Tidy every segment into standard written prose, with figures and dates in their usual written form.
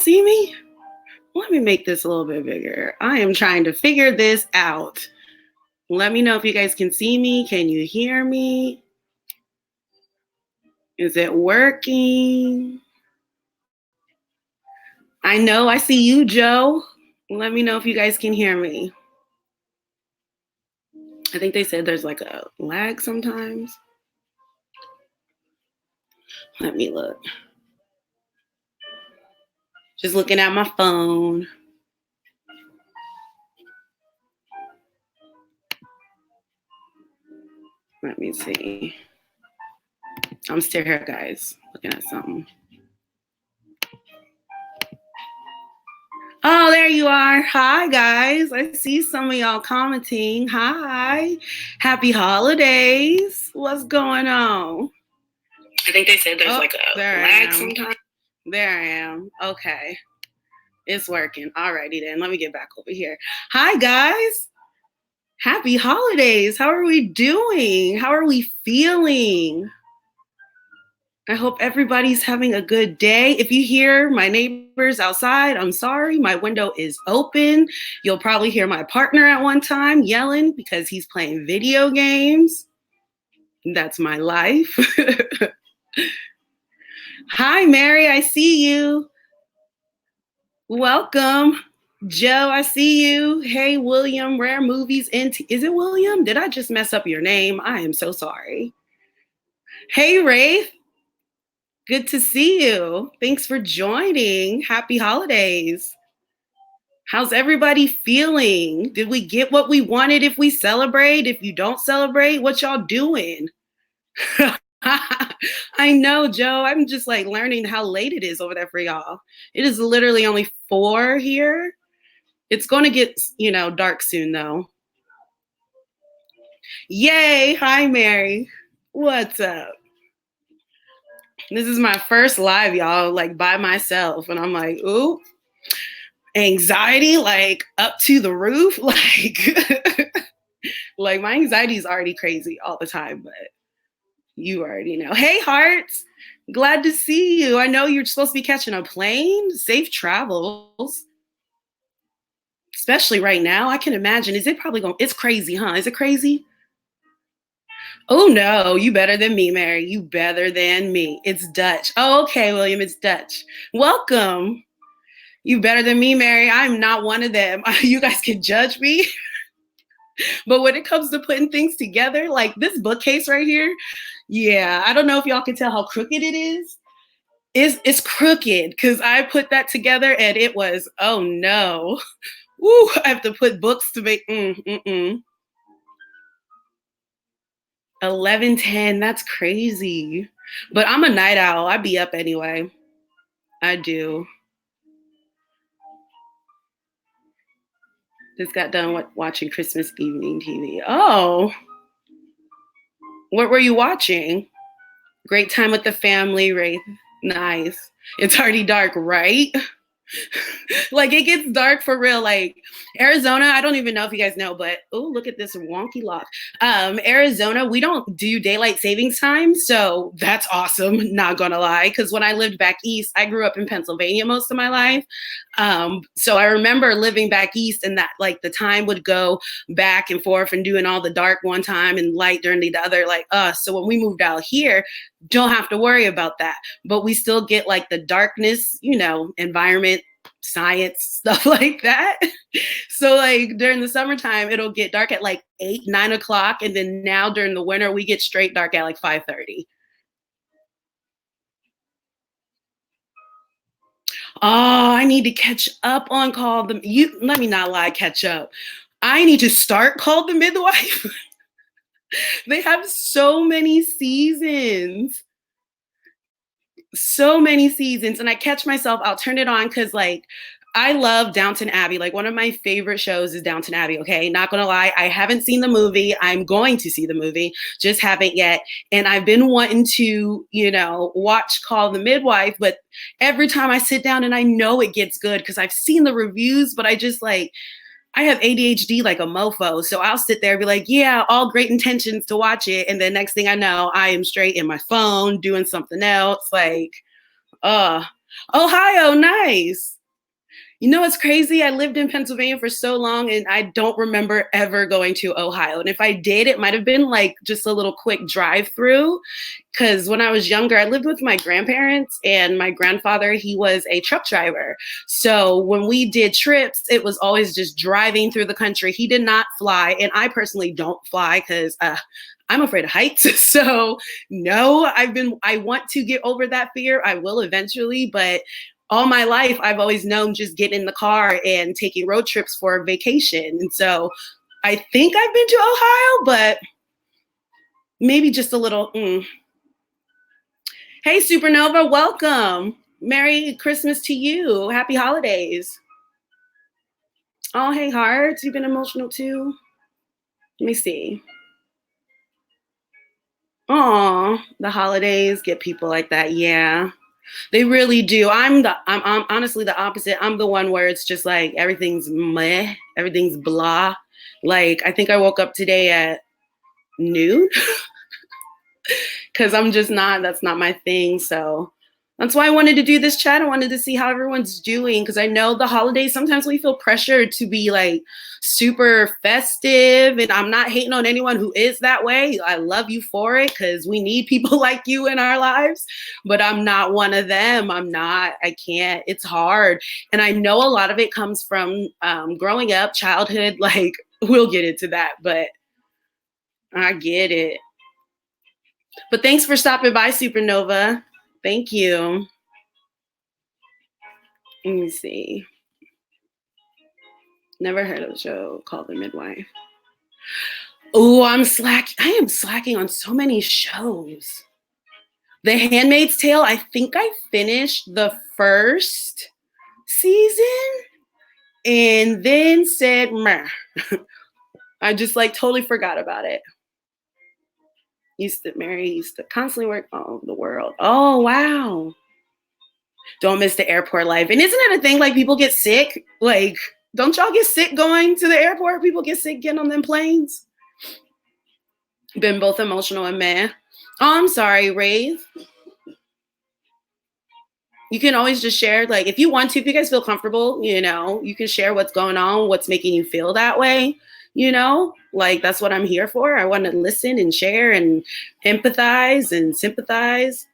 see me? Let me make this a little bit bigger. I am trying to figure this out. Let me know if you guys can see me. Can you hear me? Is it working? I know I see you, Joe. Let me know if you guys can hear me. I think they said there's like a lag sometimes. Let me look. Just looking at my phone. Let me see. I'm still here, guys, looking at something. Oh, there you are. Hi, guys. I see some of y'all commenting. Hi. Happy holidays. What's going on? I think they said there's like a lag sometimes. There I am. Okay. It's working. Alrighty then. Let me get back over here. Hi, guys. Happy holidays. How are we doing? How are we feeling? I hope everybody's having a good day. If you hear my neighbors outside, I'm sorry. My window is open. You'll probably hear my partner at one time yelling because he's playing video games. That's my life. Hi, Mary. I see you. Welcome. Joe, I see you. Hey, William, Rare Movies. Is it William? Did I just mess up your name? I am so sorry. Hey, Rafe. Good to see you. Thanks for joining. Happy holidays. How's everybody feeling? Did we get what we wanted if we celebrate? If you don't celebrate, what y'all doing? I know, Joe. I'm just like learning how late it is over there for y'all. It is literally only 4 here. It's going to get, dark soon though. Yay. Hi, Mary. What's up? This is my first live, y'all, like by myself. And I'm like, ooh, anxiety, like up to the roof. Like my anxiety is already crazy all the time, but you already know. Hey, Hearts. Glad to see you. I know you're supposed to be catching a plane. Safe travels. Especially right now. I can imagine. Is it probably going? It's crazy, huh? Is it crazy? Oh, no, you better than me, Mary. You better than me. It's Dutch. Oh, okay, William, it's Dutch. Welcome. You better than me, Mary. I'm not one of them. You guys can judge me. But when it comes to putting things together, like this bookcase right here, yeah, I don't know if y'all can tell how crooked it is. It's crooked because I put that together and it was, oh, no. Woo, I have to put books to make, 11:10, that's crazy. But I'm a night owl. I be up anyway. I do. Just got done watching Christmas evening TV. Oh. What were you watching? Great time with the family, Wraith. Nice. It's already dark, right? Like it gets dark for real. Like Arizona, I don't even know if you guys know, but oh, look at this wonky lock. Arizona, we don't do daylight savings time, so that's awesome. Not gonna lie, because when I lived back east, I grew up in Pennsylvania most of my life. So I remember living back east, and that like the time would go back and forth and doing all the dark one time and light during the other, like us. So when we moved out here, don't have to worry about that, but we still get like the darkness, environment, science, stuff like that. So like during the summertime, it'll get dark at like 8, 9 o'clock. And then now during the winter, we get straight dark at like 5:30. Oh, I need to catch up on let me not lie, catch up. I need to start Call the Midwife. They have so many seasons. So many seasons, and I catch myself, I'll turn it on because like I love Downton Abbey. Like one of my favorite shows is Downton Abbey. Okay, not gonna lie, I haven't seen the movie. I'm going to see the movie, just haven't yet. And I've been wanting to, watch Call the Midwife, but every time I sit down and I know it gets good because I've seen the reviews, but I just like I have ADHD like a mofo. So I'll sit there and be like, yeah, all great intentions to watch it. And then next thing I know, I am straight in my phone doing something else. Like, Ohio, nice. You know what's crazy? I lived in Pennsylvania for so long and I don't remember ever going to Ohio. And if I did, it might have been like just a little quick drive through. Because when I was younger, I lived with my grandparents and my grandfather, he was a truck driver. So when we did trips, it was always just driving through the country. He did not fly. And I personally don't fly because I'm afraid of heights. So no, I want to get over that fear. I will eventually, but all my life, I've always known just getting in the car and taking road trips for vacation. And so I think I've been to Ohio, but maybe just a little. Hey, Supernova, welcome. Merry Christmas to you. Happy holidays. Oh, hey, Hearts, you've been emotional too? Let me see. Oh, the holidays get people like that. Yeah. They really do. I'm honestly the opposite. I'm the one where it's just like everything's meh, everything's blah. Like I think I woke up today at noon because I'm just not, that's not my thing. So that's why I wanted to do this chat. I wanted to see how everyone's doing because I know the holidays, sometimes we feel pressured to be like super festive. And I'm not hating on anyone who is that way. I love you for it because we need people like you in our lives. But I'm not one of them. I can't. It's hard. And I know a lot of it comes from growing up, childhood. Like, we'll get into that. But I get it. But thanks for stopping by, Supernova. Thank you. Let me see. Never heard of a show called The Midwife. Oh, I am slacking on so many shows. The Handmaid's Tale, I think I finished the first season and then said, meh. I just like totally forgot about it. Used to constantly work all over the world. Oh, wow. Don't miss the airport life. And isn't it a thing like people get sick? Like, don't y'all get sick going to the airport? People get sick getting on them planes? Been both emotional and meh. Oh, I'm sorry, Wraith. You can always just share, like, if you want to, if you guys feel comfortable, you can share what's going on, what's making you feel that way, like that's what I'm here for. I want to listen and share and empathize and sympathize.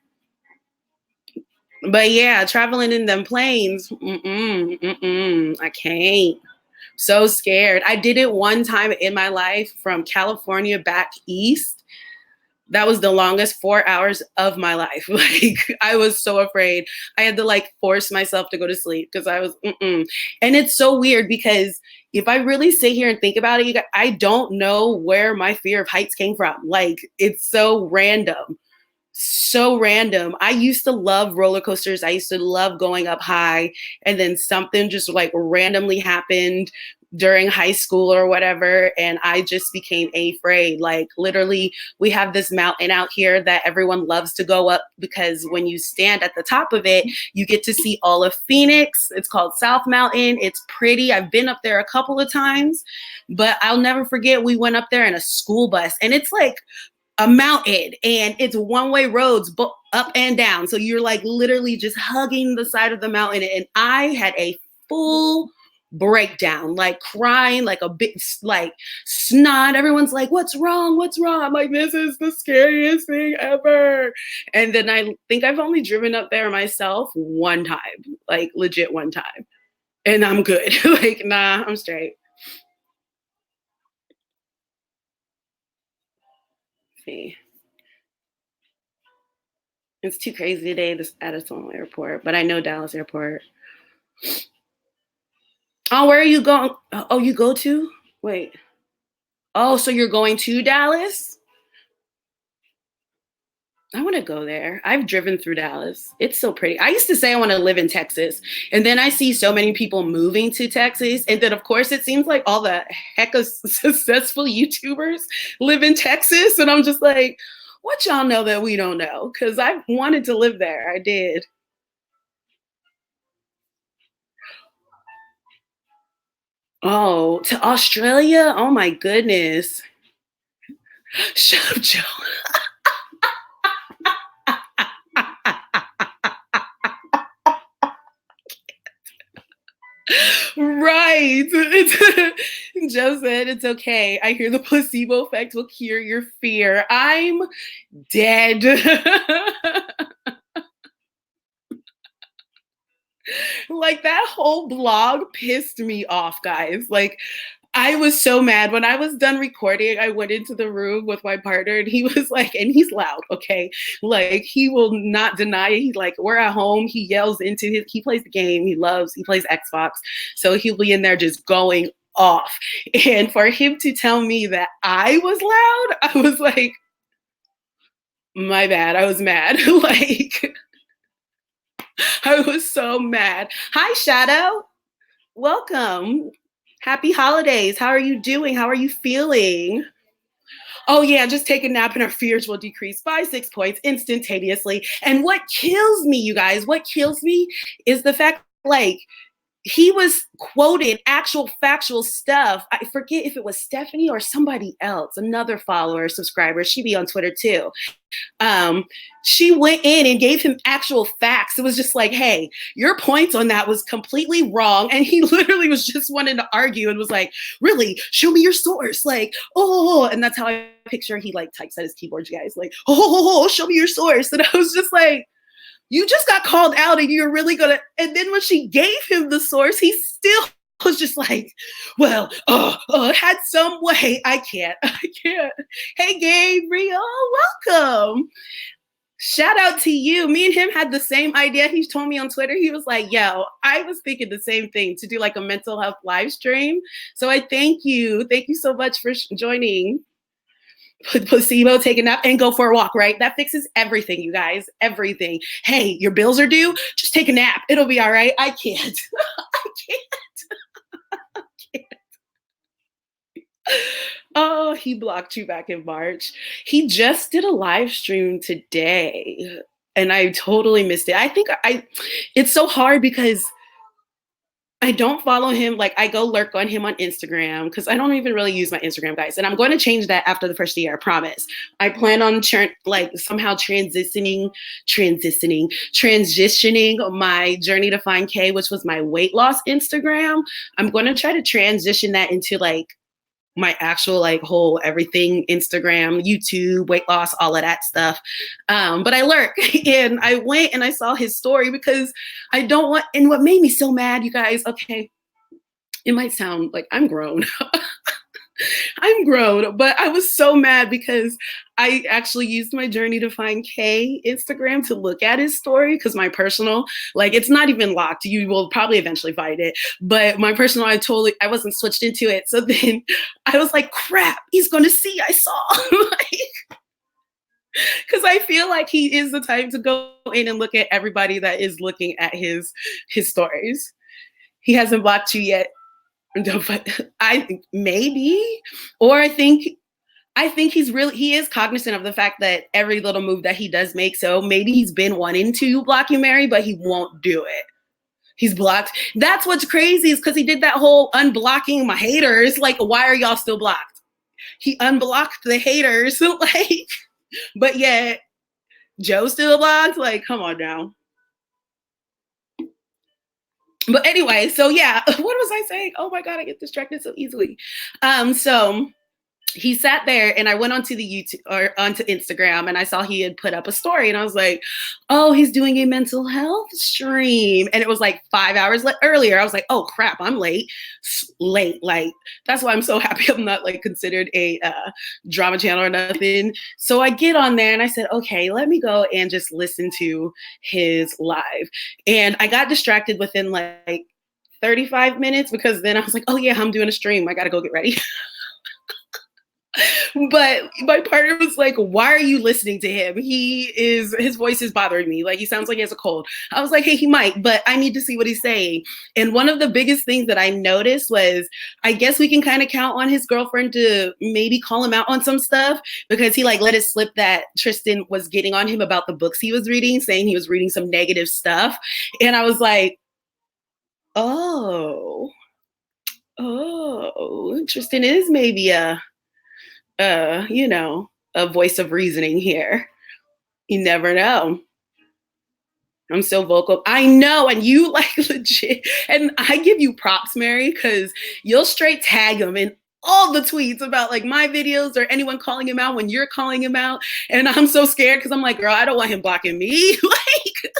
But yeah, traveling in them planes, I can't. So scared. I did it one time in my life from California back east. That was the longest 4 hours of my life. Like, I was so afraid. I had to like force myself to go to sleep because I was, And it's so weird because if I really sit here and think about it, I don't know where my fear of heights came from. Like, it's so random. So random. I used to love roller coasters. I used to love going up high. And then something just like randomly happened during high school or whatever. And I just became afraid. Like, literally, we have this mountain out here that everyone loves to go up because when you stand at the top of it, you get to see all of Phoenix. It's called South Mountain. It's pretty. I've been up there a couple of times, but I'll never forget we went up there in a school bus and it's like a mountain and it's one-way roads up and down. So you're like literally just hugging the side of the mountain. And I had a full breakdown, like crying, like a big, like snot. Everyone's like, what's wrong? What's wrong? I'm like, this is the scariest thing ever. And then I think I've only driven up there myself one time, like legit one time. And I'm good. Like, nah, I'm straight. See. It's too crazy today at Addison Airport, but I know Dallas Airport. Oh, where are you going? Oh, you go to? Wait. Oh, so you're going to Dallas? I want to go there. I've driven through Dallas. It's so pretty. I used to say I want to live in Texas. And then I see so many people moving to Texas. And then, of course, it seems like all the heck of successful YouTubers live in Texas. And I'm just like, what y'all know that we don't know? Because I wanted to live there. I did. Oh, to Australia? Oh, my goodness. Shut up, Joe. Right. Joe said it's okay. I hear the placebo effect will cure your fear. I'm dead. Like that whole blog pissed me off, guys. Like I was so mad. When I was done recording, I went into the room with my partner and he was like, and he's loud, okay? Like he will not deny it. He's like, we're at home. He yells into he plays the game. He plays Xbox. So he'll be in there just going off. And for him to tell me that I was loud, I was like, my bad. I was mad. Like, I was so mad. Hi, Shadow. Welcome. Happy holidays. How are you doing? How are you feeling? Oh, yeah, just take a nap and our fears will decrease by 6 points instantaneously. And what kills me, you guys, what kills me is the fact, like, he was quoted actual factual stuff. I forget if it was Stephanie or somebody else, another follower, subscriber. She be on Twitter too. She went in and gave him actual facts. It was just like, hey, your points on that was completely wrong. And he literally was just wanting to argue and was like, really, show me your source. Like, oh, and that's how I picture he like types at his keyboard, you guys, like, oh, show me your source. And I was just like, you just got called out and you're really gonna, and then when she gave him the source, he still was just like, well, had some way. I can't. Hey, Gabriel, welcome. Shout out to you. Me and him had the same idea. He told me on Twitter, he was like, yo, I was thinking the same thing to do like a mental health live stream. So I thank you. Thank you so much for joining. Placebo, take a nap, and go for a walk, right? That fixes everything, you guys. Everything. Hey, your bills are due. Just take a nap. It'll be all right. I can't. I can't. Oh, he blocked you back in March. He just did a live stream today, and I totally missed it. I think it's so hard because I don't follow him. Like I go lurk on him on Instagram because I don't even really use my Instagram, guys. And I'm going to change that after the first year, I promise. I plan on somehow transitioning my Journey to Find K, which was my weight loss Instagram. I'm going to try to transition that into like my actual like whole everything Instagram, YouTube, weight loss, all of that stuff. But I lurk and I went and I saw his story because I don't want, and what made me so mad, you guys, okay, it might sound like I'm grown. I'm grown, but I was so mad because I actually used my Journey to Find K Instagram to look at his story because my personal, like it's not even locked. You will probably eventually find it, but my personal, I wasn't switched into it. So then I was like, crap, he's going to see I saw. Like, because I feel like he is the type to go in and look at everybody that is looking at his stories. He hasn't blocked you yet. No, but I maybe, or I think he is cognizant of the fact that every little move that he does make. So maybe he's been wanting to block you, Mary, but he won't do it. He's blocked. That's what's crazy is because he did that whole unblocking my haters. Like, why are y'all still blocked? He unblocked the haters. Like, but yet Joe's still blocked. Like, come on now. But anyway, so yeah, what was I saying? Oh my God, I get distracted so easily. So he sat there and I went onto the YouTube or onto Instagram and I saw he had put up a story and I was like, oh, he's doing a mental health stream. And it was like 5 hours earlier. I was like, oh crap, I'm late. Like, that's why I'm so happy I'm not like considered a drama channel or nothing. So I get on there and I said, okay, let me go and just listen to his live. And I got distracted within like 35 minutes because then I was like, oh yeah, I'm doing a stream. I got to go get ready. But my partner was like, why are you listening to him? His voice is bothering me. Like he sounds like he has a cold. I was like, hey, he might, but I need to see what he's saying. And one of the biggest things that I noticed was, I guess we can kind of count on his girlfriend to maybe call him out on some stuff because he like let it slip that Tristan was getting on him about the books he was reading, saying he was reading some negative stuff. And I was like, oh, Tristan is maybe a voice of reasoning here. You never know. I'm so vocal. I know, and you like legit, and I give you props, Mary, because you'll straight tag him in all the tweets about like my videos or anyone calling him out when you're calling him out. And I'm so scared because I'm like, girl, I don't want him blocking me. Like,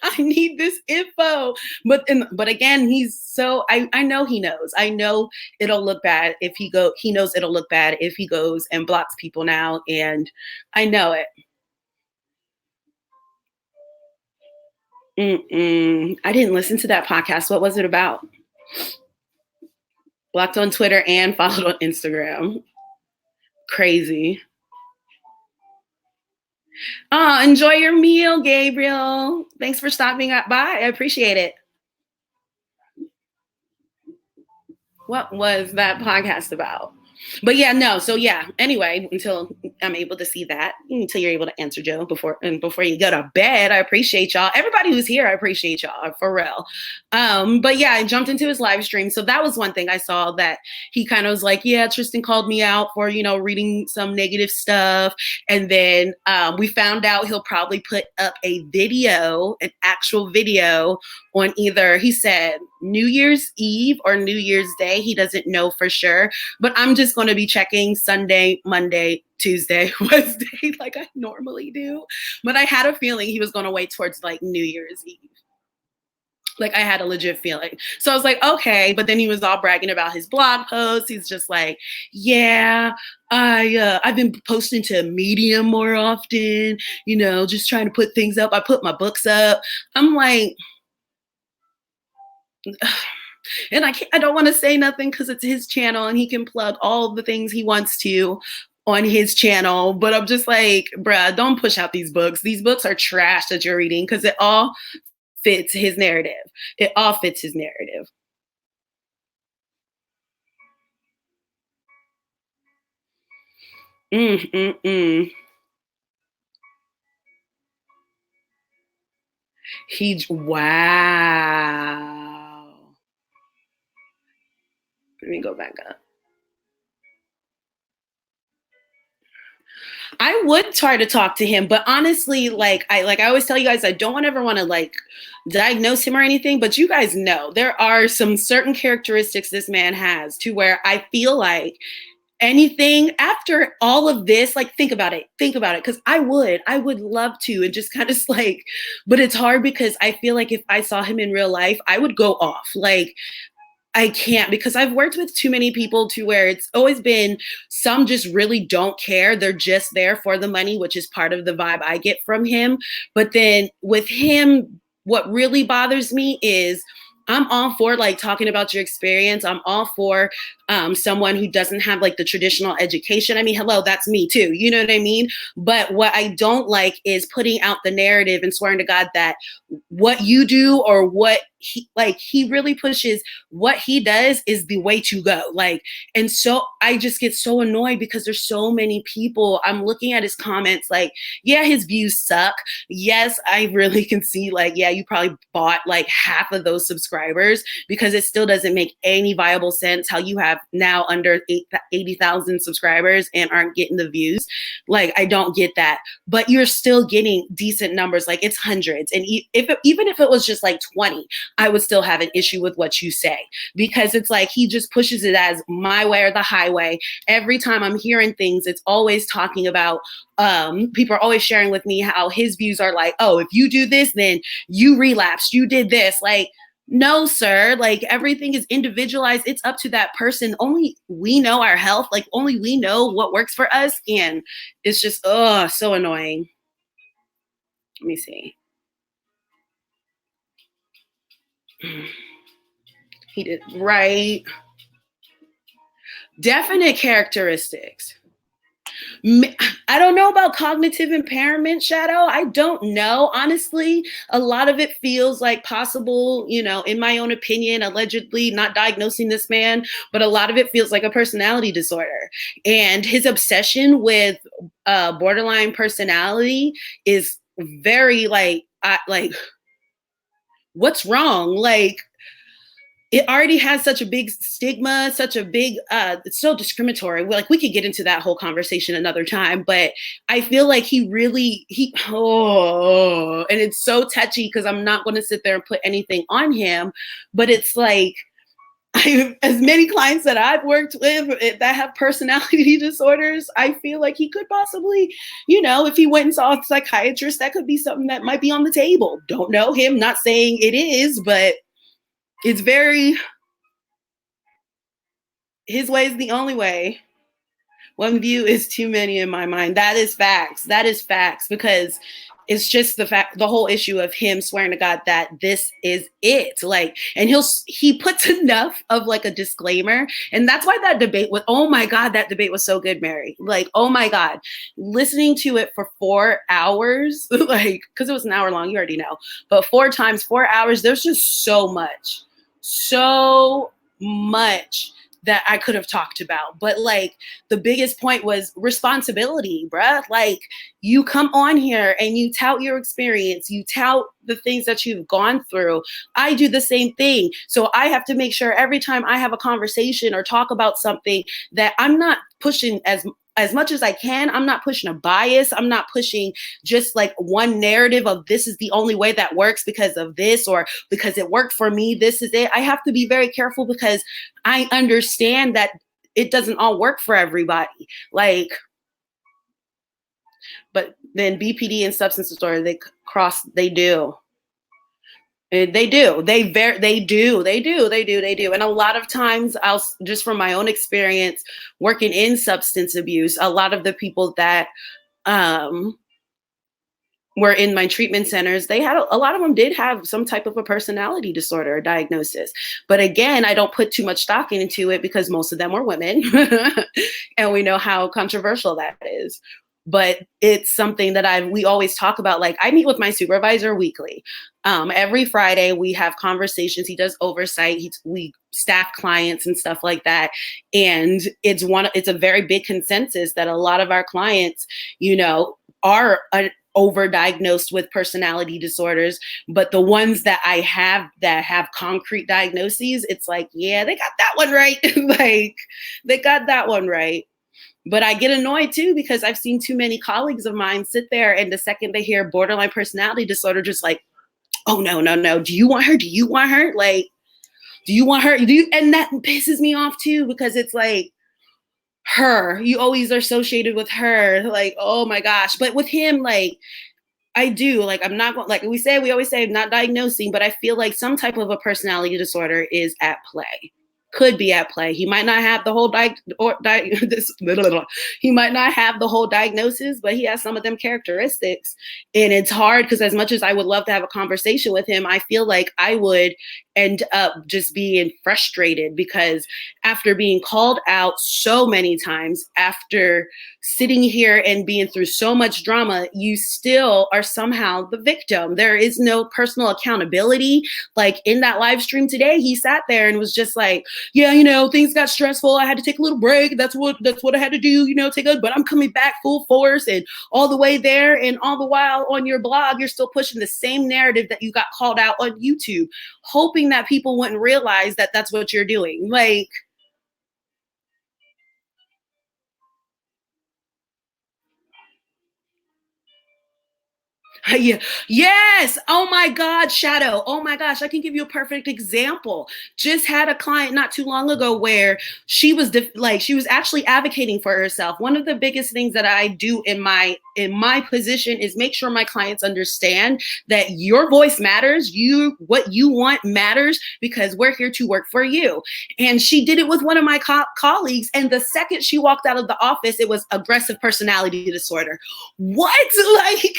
I need this info. But again, he's so I know he knows. I know it'll look bad if he knows it'll look bad if he goes and blocks people now. And I know it. I didn't listen to that podcast. What was it about? Blocked on Twitter and followed on Instagram. Crazy. Oh, enjoy your meal, Gabriel. Thanks for stopping by. I appreciate it. What was that podcast about? But yeah, no. So yeah. Anyway, until I'm able to see that, until you're able to answer, Joe, before you go to bed, I appreciate y'all. Everybody who's here, I appreciate y'all for real. But yeah, I jumped into his live stream. So that was one thing I saw that he kind of was like, yeah, Tristan called me out for reading some negative stuff, and then we found out he'll probably put up a video, an actual video on either, he said, New Year's Eve or New Year's Day. He doesn't know for sure, but I'm just going to be checking Sunday, Monday, Tuesday, Wednesday, like I normally do. But I had a feeling he was going to wait towards like New Year's Eve. Like I had a legit feeling. So I was like, okay. But then he was all bragging about his blog posts. He's just like, yeah, I've been posting to Medium more often, just trying to put things up. I put my books up. I'm like, and I don't want to say nothing because it's his channel and he can plug all the things he wants to on his channel. But I'm just like, bruh, don't push out these books. These books are trash that you're reading because it all fits his narrative. It all fits his narrative. Wow. Let me go back up. I would try to talk to him, but honestly, like I always tell you guys, I don't ever want to like diagnose him or anything, but you guys know there are some certain characteristics this man has to where I feel like anything after all of this, like think about it, because I would love to, and just kind of like, but it's hard because I feel like if I saw him in real life, I would go off. Like I can't, because I've worked with too many people to where it's always been some just really don't care. They're just there for the money, which is part of the vibe I get from him. But then with him, what really bothers me is I'm all for like talking about your experience. I'm all for someone who doesn't have like the traditional education. I mean, hello, that's me too. You know what I mean? But what I don't like is putting out the narrative and swearing to God that what you do or what he really pushes what he does is the way to go. Like, and so I just get so annoyed because there's so many people. I'm looking at his comments like, yeah, his views suck. Yes, I really can see like, yeah, you probably bought like half of those subscribers because it still doesn't make any viable sense how you have now under 80,000 subscribers and aren't getting the views. Like, I don't get that, but you're still getting decent numbers. Like it's hundreds. And even if it was just like 20, I would still have an issue with what you say, because it's like he just pushes it as my way or the highway. Every time I'm hearing things, it's always talking about people are always sharing with me how his views are like, oh, if you do this, then you relapsed, you did this. Like, no, sir, like everything is individualized. It's up to that person. Only we know our health. Like only we know what works for us. And it's just, oh, so annoying. Let me see. He did, right. Definite characteristics. I don't know about cognitive impairment, Shadow. I don't know. Honestly, a lot of it feels like possible, in my own opinion, allegedly not diagnosing this man, but a lot of it feels like a personality disorder. And his obsession with borderline personality is very like, what's wrong? Like, it already has such a big stigma, such a big it's so discriminatory. Like we could get into that whole conversation another time, but I feel like and it's so touchy because I'm not going to sit there and put anything on him, but it's like as many clients that I've worked with that have personality disorders, I feel like he could possibly, if he went and saw a psychiatrist, that could be something that might be on the table. Don't know him, not saying it is, but it's very, his way is the only way. One view is too many in my mind. That is facts. That is facts, because it's just the whole issue of him swearing to God that this is it. Like, and he puts enough of like a disclaimer. And that's why that debate oh my God, that debate was so good, Mary. Like, oh my God, listening to it for 4 hours, like, cause it was an hour long, you already know, but 4 times 4 hours, there's just so much that I could have talked about. But like the biggest point was responsibility, bruh. Like you come on here and you tout your experience, you tout the things that you've gone through. I do the same thing. So I have to make sure every time I have a conversation or talk about something that I'm not pushing as much as I can. I'm not pushing a bias. I'm not pushing just like one narrative of this is the only way that works because of this, or because it worked for me, this is it. I have to be very careful because I understand that it doesn't all work for everybody. Like, but then BPD and substance disorder, they do. They do. They do. And a lot of times just from my own experience working in substance abuse, a lot of the people that were in my treatment centers, a lot of them did have some type of a personality disorder or diagnosis. But again, I don't put too much stock into it because most of them were women. And we know how controversial that is. But it's something that we always talk about. Like I meet with my supervisor weekly. Every Friday we have conversations. He does oversight. We staff clients and stuff like that. And it's a very big consensus that a lot of our clients, are overdiagnosed with personality disorders. But the ones that I have that have concrete diagnoses, it's like, yeah, they got that one right. Like they got that one right. But I get annoyed too, because I've seen too many colleagues of mine sit there and the second they hear borderline personality disorder, just like, oh, no. Do you want her? Do you want her? Like, do you want her? And that pisses me off too, because it's like, you always are associated with her. Like, oh my gosh. But with him, like, I do, like, I'm not going, like we always say not diagnosing, but I feel like some type of a personality disorder is at play. Could be at play. He might not have the whole he might not have the whole diagnosis, but he has some of them characteristics. And it's hard because as much as I would love to have a conversation with him, I feel like I would end up just being frustrated, because after being called out so many times, after sitting here and being through so much drama, you still are somehow the victim. There is no personal accountability. Like in that live stream today, he sat there and was just like, yeah, things got stressful. I had to take a little break. That's what I had to do, but I'm coming back full force and all the way there. And all the while on your blog, you're still pushing the same narrative that you got called out on YouTube, hoping that people wouldn't realize that that's what you're doing. Like, yeah. Yes. Oh my God, Shadow. Oh my gosh, I can give you a perfect example. Just had a client not too long ago where she was she was actually advocating for herself. One of the biggest things that I do in my position is make sure my clients understand that your voice matters. What you want matters, because we're here to work for you. And she did it with one of my colleagues. And the second she walked out of the office, it was aggressive personality disorder. What? Like,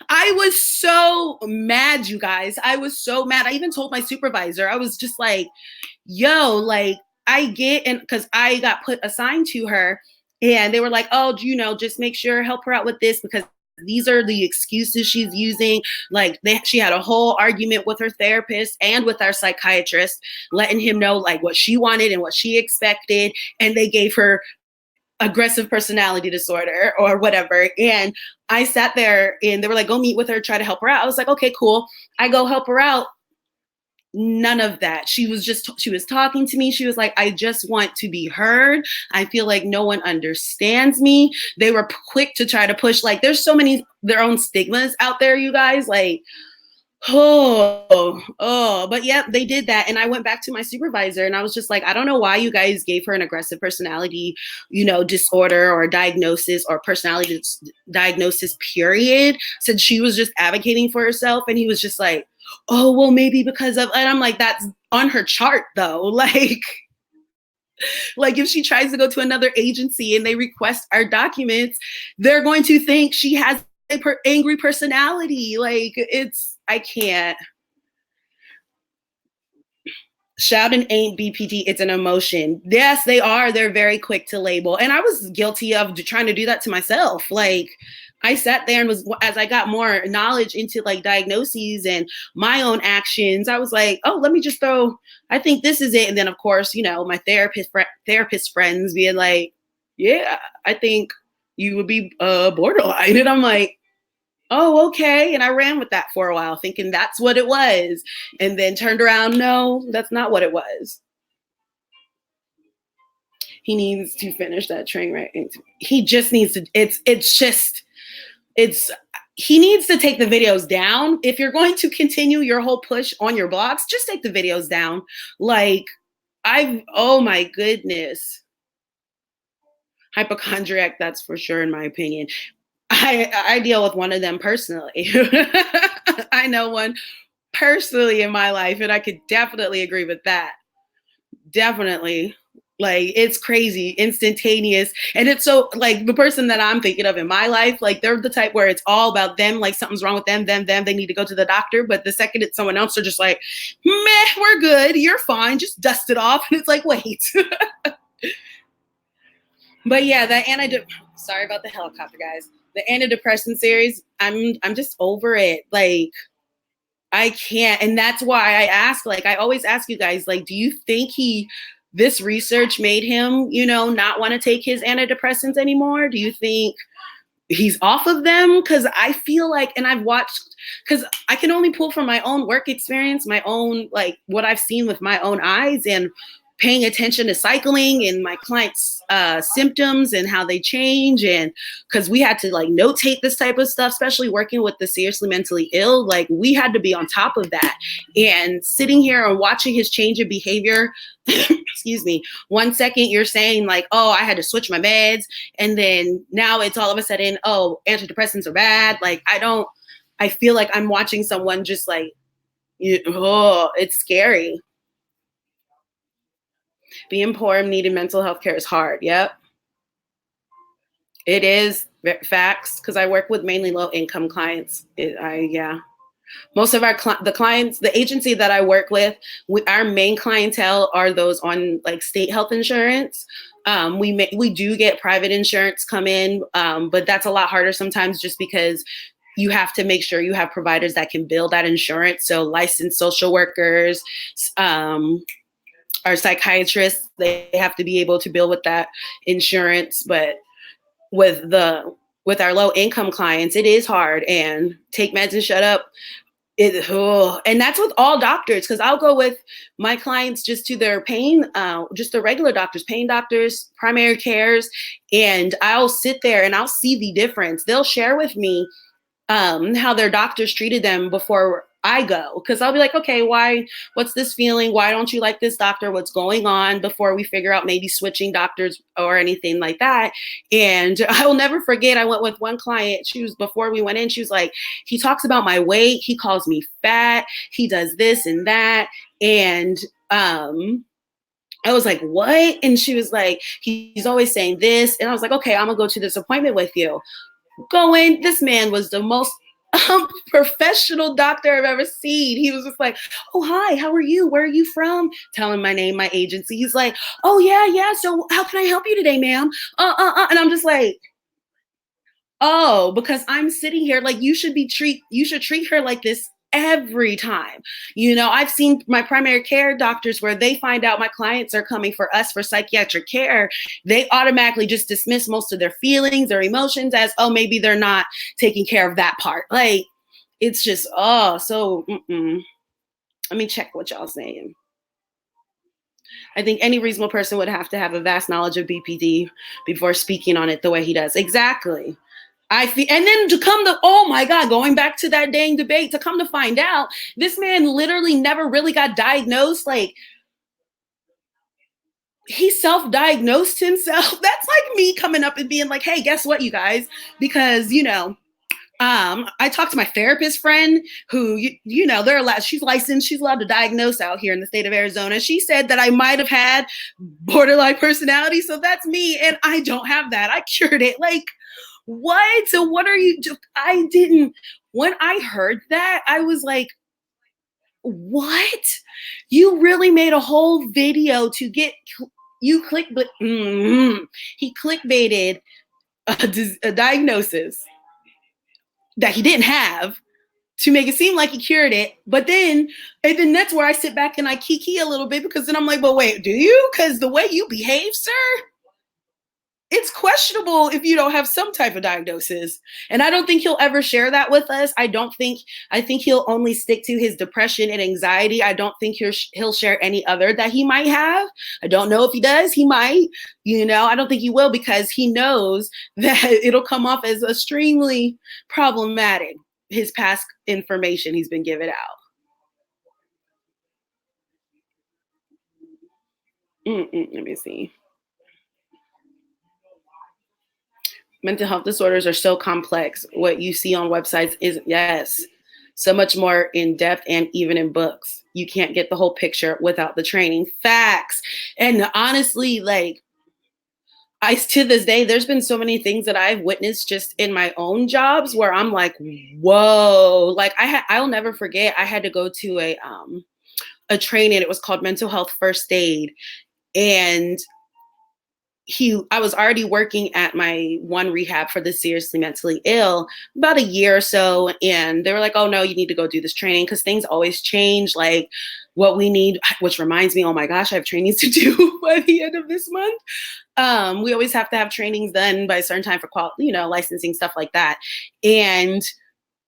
I was so mad, you guys. I was so mad. I even told my supervisor, I was just like, yo, like, and because I got assigned to her, and they were like, oh, just make sure, help her out with this, because these are the excuses she's using. Like, she had a whole argument with her therapist and with our psychiatrist, letting him know like what she wanted and what she expected. And they gave her aggressive personality disorder or whatever. And I sat there and they were like, go meet with her, try to help her out. I was like, okay, cool. I go help her out. None of that. She was talking to me. She was like, I just want to be heard. I feel like no one understands me. They were quick to try to push, like, there's so many their own stigmas out there, you guys. Like, but yeah, they did that. And I went back to my supervisor and I was just like, I don't know why you guys gave her an aggressive personality, disorder or diagnosis or personality diagnosis, period. Said she was just advocating for herself. And he was just like, oh, well, maybe because of, and I'm like, that's on her chart though. Like if she tries to go to another agency and they request our documents, they're going to think she has angry personality. Like I can't. Shouting ain't BPD, it's an emotion. Yes, they are. They're very quick to label. And I was guilty of trying to do that to myself. Like I sat there and as I got more knowledge into like diagnoses and my own actions, I was like, oh, let me just I think this is it. And then of course, my therapist friends being like, yeah, I think you would be borderline. And I'm like, oh, okay. And I ran with that for a while thinking that's what it was. And then turned around, no, that's not what it was. He needs to finish that train wreck. He just needs to, he needs to take the videos down. If you're going to continue your whole push on your blogs, just take the videos down. Like, oh my goodness. Hypochondriac, that's for sure, in my opinion. I deal with one of them personally. I know one personally in my life, and I could definitely agree with that. Definitely. Like, it's crazy, instantaneous. And it's so, like, the person that I'm thinking of in my life, like, they're the type where it's all about them, like, something's wrong with them, they need to go to the doctor. But the second it's someone else, they're just like, meh, we're good, you're fine, just dust it off. And it's like, wait. But yeah, sorry about the helicopter, guys. The antidepressant series, I'm just over it. Like, I can't. And that's why I ask, like, I always ask you guys, like, do you think this research made him, not want to take his antidepressants anymore? Do you think he's off of them? Because I feel like, and I've watched, because I can only pull from my own work experience, my own, like, what I've seen with my own eyes and paying attention to cycling and my clients' symptoms and how they change. And because we had to like notate this type of stuff, especially working with the seriously mentally ill, like we had to be on top of that. And sitting here and watching his change of behavior, excuse me, 1 second you're saying like, oh, I had to switch my meds. And then now it's all of a sudden, oh, antidepressants are bad. Like, I feel like I'm watching someone just like, it's scary. Being poor and needing mental health care is hard. Yep. It is facts because I work with mainly low income clients. Most of the clients, the agency that I work with, our main clientele are those on like state health insurance. We do get private insurance come in, but that's a lot harder sometimes just because you have to make sure you have providers that can bill that insurance. So licensed social workers, our psychiatrists, they have to be able to bill with that insurance. But with our low income clients, it is hard. And take meds and shut up. And that's with all doctors, because I'll go with my clients just to their pain, just the regular doctors, pain doctors, primary cares, and I'll sit there and I'll see the difference. They'll share with me how their doctors treated them before I go, because I'll be like, okay, what's this feeling? Why don't you like this doctor? What's going on? Before we figure out maybe switching doctors or anything like that. And I will never forget, I went with one client, before we went in, she was like, he talks about my weight, he calls me fat, he does this and that. And I was like, what? And she was like, he's always saying this. And I was like, okay, I'm gonna go to this appointment with you. Going, this man was the most professional doctor I've ever seen. He was just like, oh, hi, how are you? Where are you from? Telling my name, my agency. He's like, oh, yeah. So how can I help you today, ma'am? And I'm just like, oh, because I'm sitting here like you should treat her like this every time. I've seen my primary care doctors where they find out my clients are coming for us for psychiatric care. They automatically just dismiss most of their feelings or emotions as, oh, maybe they're not taking care of that part. Like, it's just, Let me check what y'all saying. I think any reasonable person would have to have a vast knowledge of BPD before speaking on it the way he does. Exactly. I feel, and then to come to, oh my God, going back to that dang debate, to come to find out, this man literally never really got diagnosed. Like, he self-diagnosed himself. That's like me coming up and being like, hey, guess what, you guys? Because, I talked to my therapist friend who, they're allowed, she's licensed, she's allowed to diagnose out here in the state of Arizona. She said that I might have had borderline personality. So that's me. And I don't have that. I cured it. Like, what? So what are you, I didn't, when I heard that, I was like, what? You really made a whole video to get, you he clickbaited a diagnosis that he didn't have to make it seem like he cured it. But then, and then that's where I sit back and I kiki a little bit, because then I'm like, but wait, do you? Because the way you behave, sir, it's questionable if you don't have some type of diagnosis. And I don't think he'll ever share that with us. I think he'll only stick to his depression and anxiety. I don't think he'll share any other that he might have. I don't know if he does. He might, I don't think he will, because he knows that it'll come off as extremely problematic, his past information he's been given out. Let me see. Mental health disorders are so complex. What you see on websites is, yes, so much more in depth, and even in books. You can't get the whole picture without the training. Facts. And honestly, like, to this day, there's been so many things that I've witnessed just in my own jobs where I'm like, whoa. Like, I'll never forget, I had to go to a training. It was called Mental Health First Aid. And I was already working at my one rehab for the seriously mentally ill about a year or so. And they were like, oh no, you need to go do this training, because things always change. Like, what we need, which reminds me, oh my gosh, I have trainings to do by the end of this month. We always have to have trainings done by a certain time for quality, licensing, stuff like that. And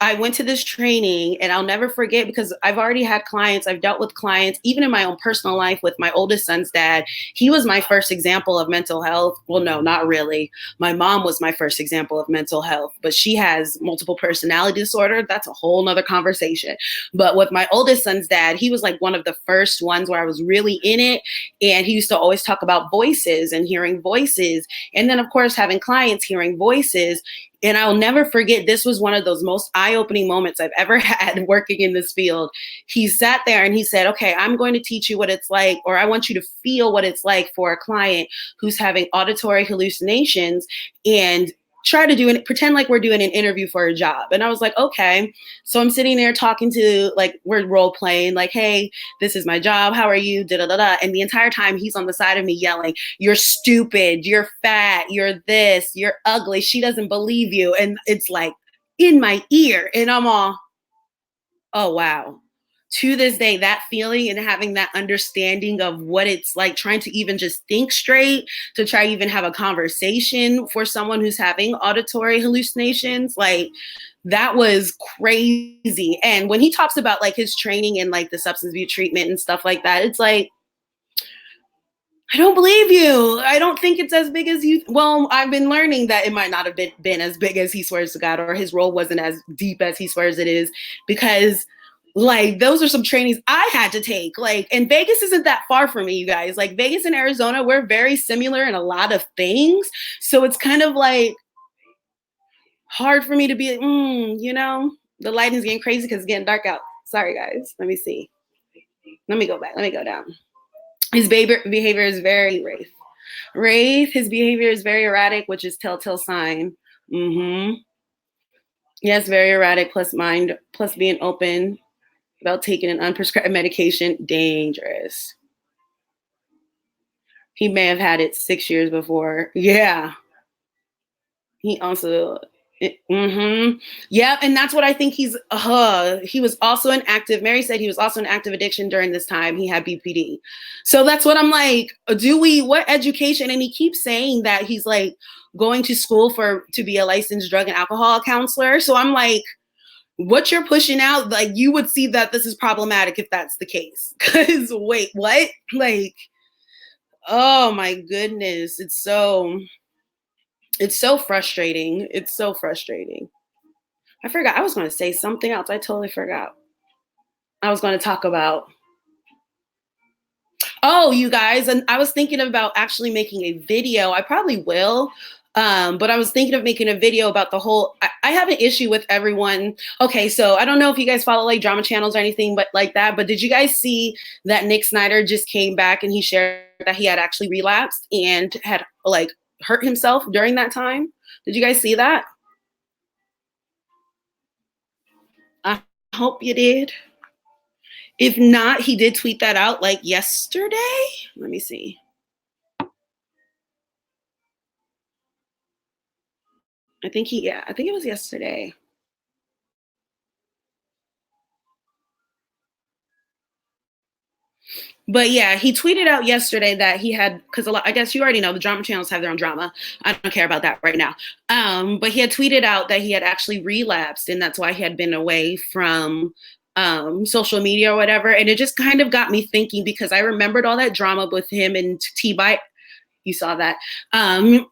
I went to this training, and I'll never forget, because I've already had clients, I've dealt with clients, even in my own personal life with my oldest son's dad. He was my first example of mental health. Well, no, not really. My mom was my first example of mental health, but she has multiple personality disorder. That's a whole nother conversation. But with my oldest son's dad, he was like one of the first ones where I was really in it. And he used to always talk about voices and hearing voices. And then, of course, having clients hearing voices. And I'll never forget, this was one of those most eye-opening moments I've ever had working in this field. He sat there and he said, okay, I'm going to teach you what it's like, or I want you to feel what it's like for a client who's having auditory hallucinations, and try to pretend like we're doing an interview for a job. And I was like, okay. So I'm sitting there talking to, like, we're role playing, like, hey, this is my job. How are you? Da, da, da, da. And the entire time he's on the side of me yelling, you're stupid, you're fat, you're this, you're ugly, she doesn't believe you. And it's like in my ear, and I'm all, oh, wow. To this day, that feeling and having that understanding of what it's like, trying to even just think straight, to try to even have a conversation for someone who's having auditory hallucinations, like, that was crazy. And when he talks about like his training and like the substance abuse treatment and stuff like that, it's like, I don't believe you. I don't think it's as big as you. Well, I've been learning that it might not have been as big as he swears to God, or his role wasn't as deep as he swears it is, because like, those are some trainings I had to take. Like, and Vegas isn't that far from me, you guys. Like, Vegas and Arizona, we're very similar in a lot of things. So it's kind of like hard for me to be, the lighting's getting crazy because it's getting dark out. Sorry, guys. Let me see. Let me go back. Let me go down. His behavior is very Rafe, his behavior is very erratic, which is telltale sign. Yes, very erratic, plus being open about taking an unprescribed medication, dangerous. He may have had it 6 years before. Yeah. He also, yeah, and that's what I think he was also an active, Mary said he was also an active addiction during this time. He had BPD. So that's what I'm like, what education? And he keeps saying that he's like going to school to be a licensed drug and alcohol counselor. So I'm like, what you're pushing out, like you would see that this is problematic if that's the case. Cause wait, what? Like, oh my goodness. It's so frustrating. It's so frustrating. I forgot. I was going to say something else. I totally forgot. I was going to talk about. Oh, you guys, and I was thinking about actually making a video. I probably will. But I was thinking of making a video about the whole. I have an issue with everyone. Okay, so I don't know if you guys follow like drama channels or anything, but like that. But did you guys see that Nick Snyder just came back and he shared that he had actually relapsed and had like hurt himself during that time? Did you guys see that? I hope you did. If not, he did tweet that out like yesterday. Let me see. I think it was yesterday. But yeah, he tweeted out yesterday that he had, because I guess you already know the drama channels have their own drama. I don't care about that right now. But he had tweeted out that he had actually relapsed, and that's why he had been away from social media or whatever. And it just kind of got me thinking because I remembered all that drama with him and T. You saw that.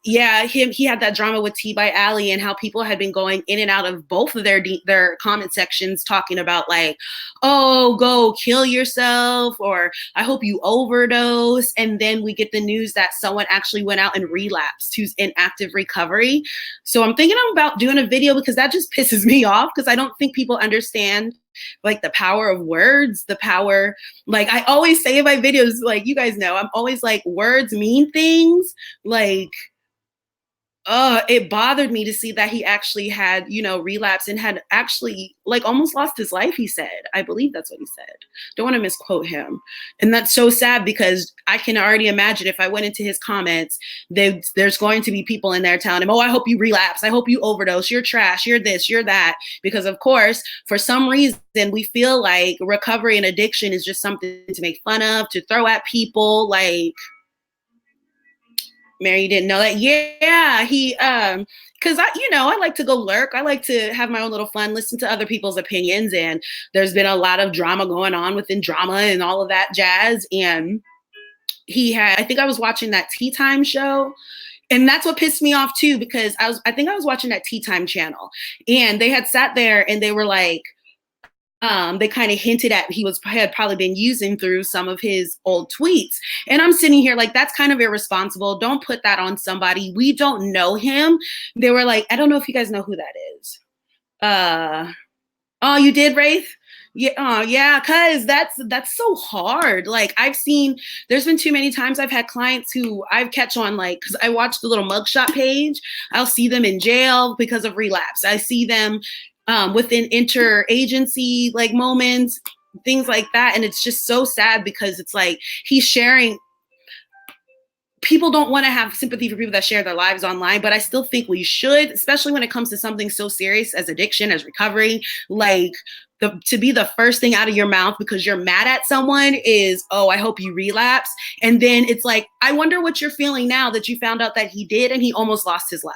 Yeah, he had that drama with T by Ali and how people had been going in and out of both of their comment sections talking about like, oh, go kill yourself, or I hope you overdose. And then we get the news that someone actually went out and relapsed who's in active recovery. So I'm thinking about doing a video because that just pisses me off because I don't think people understand like the power of words, the power, like I always say in my videos, like you guys know, I'm always like words mean things. Like it bothered me to see that he actually had, relapse and had actually like almost lost his life, he said. I believe that's what he said. Don't want to misquote him. And that's so sad because I can already imagine if I went into his comments, there's going to be people in there telling him, oh, I hope you relapse. I hope you overdose. You're trash. You're this, you're that. Because of course, for some reason, we feel like recovery and addiction is just something to make fun of, to throw at people. Like, Mary, you didn't know that? Yeah, because I like to go lurk. I like to have my own little fun, listen to other people's opinions. And there's been a lot of drama going on within drama and all of that jazz. And I think I was watching that Tea Time show. And that's what pissed me off too, because I think I was watching that Tea Time channel and they had sat there and they were like, they kind of hinted at had probably been using through some of his old tweets. And I'm sitting here like, that's kind of irresponsible. Don't put that on somebody. We don't know him. They were like, I don't know if you guys know who that is. Oh, you did, Wraith? Yeah, oh yeah, cause that's so hard. Like there's been too many times I've had clients who I've catch on like, cause I watch the little mugshot page. I'll see them in jail because of relapse. I see them within interagency like moments, things like that. And it's just so sad because it's like he's sharing. People don't want to have sympathy for people that share their lives online, but I still think we should, especially when it comes to something so serious as addiction, as recovery. Like to be the first thing out of your mouth because you're mad at someone is, oh, I hope you relapse. And then it's like, I wonder what you're feeling now that you found out that he did and he almost lost his life.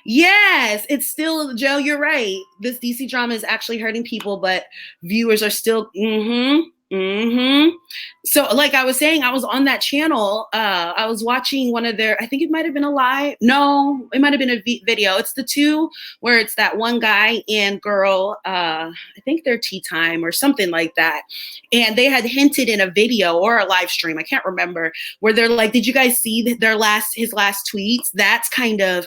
Yes, it's still, Joe, you're right. This DC drama is actually hurting people, but viewers are still, So like I was saying, I was on that channel. I was watching one of I think it might have been a live. No, it might have been a video. It's the two where it's that one guy and girl. I think they're Tea Time or something like that. And they had hinted in a video or a live stream, I can't remember, where they're like, did you guys see his last tweets? That's kind of,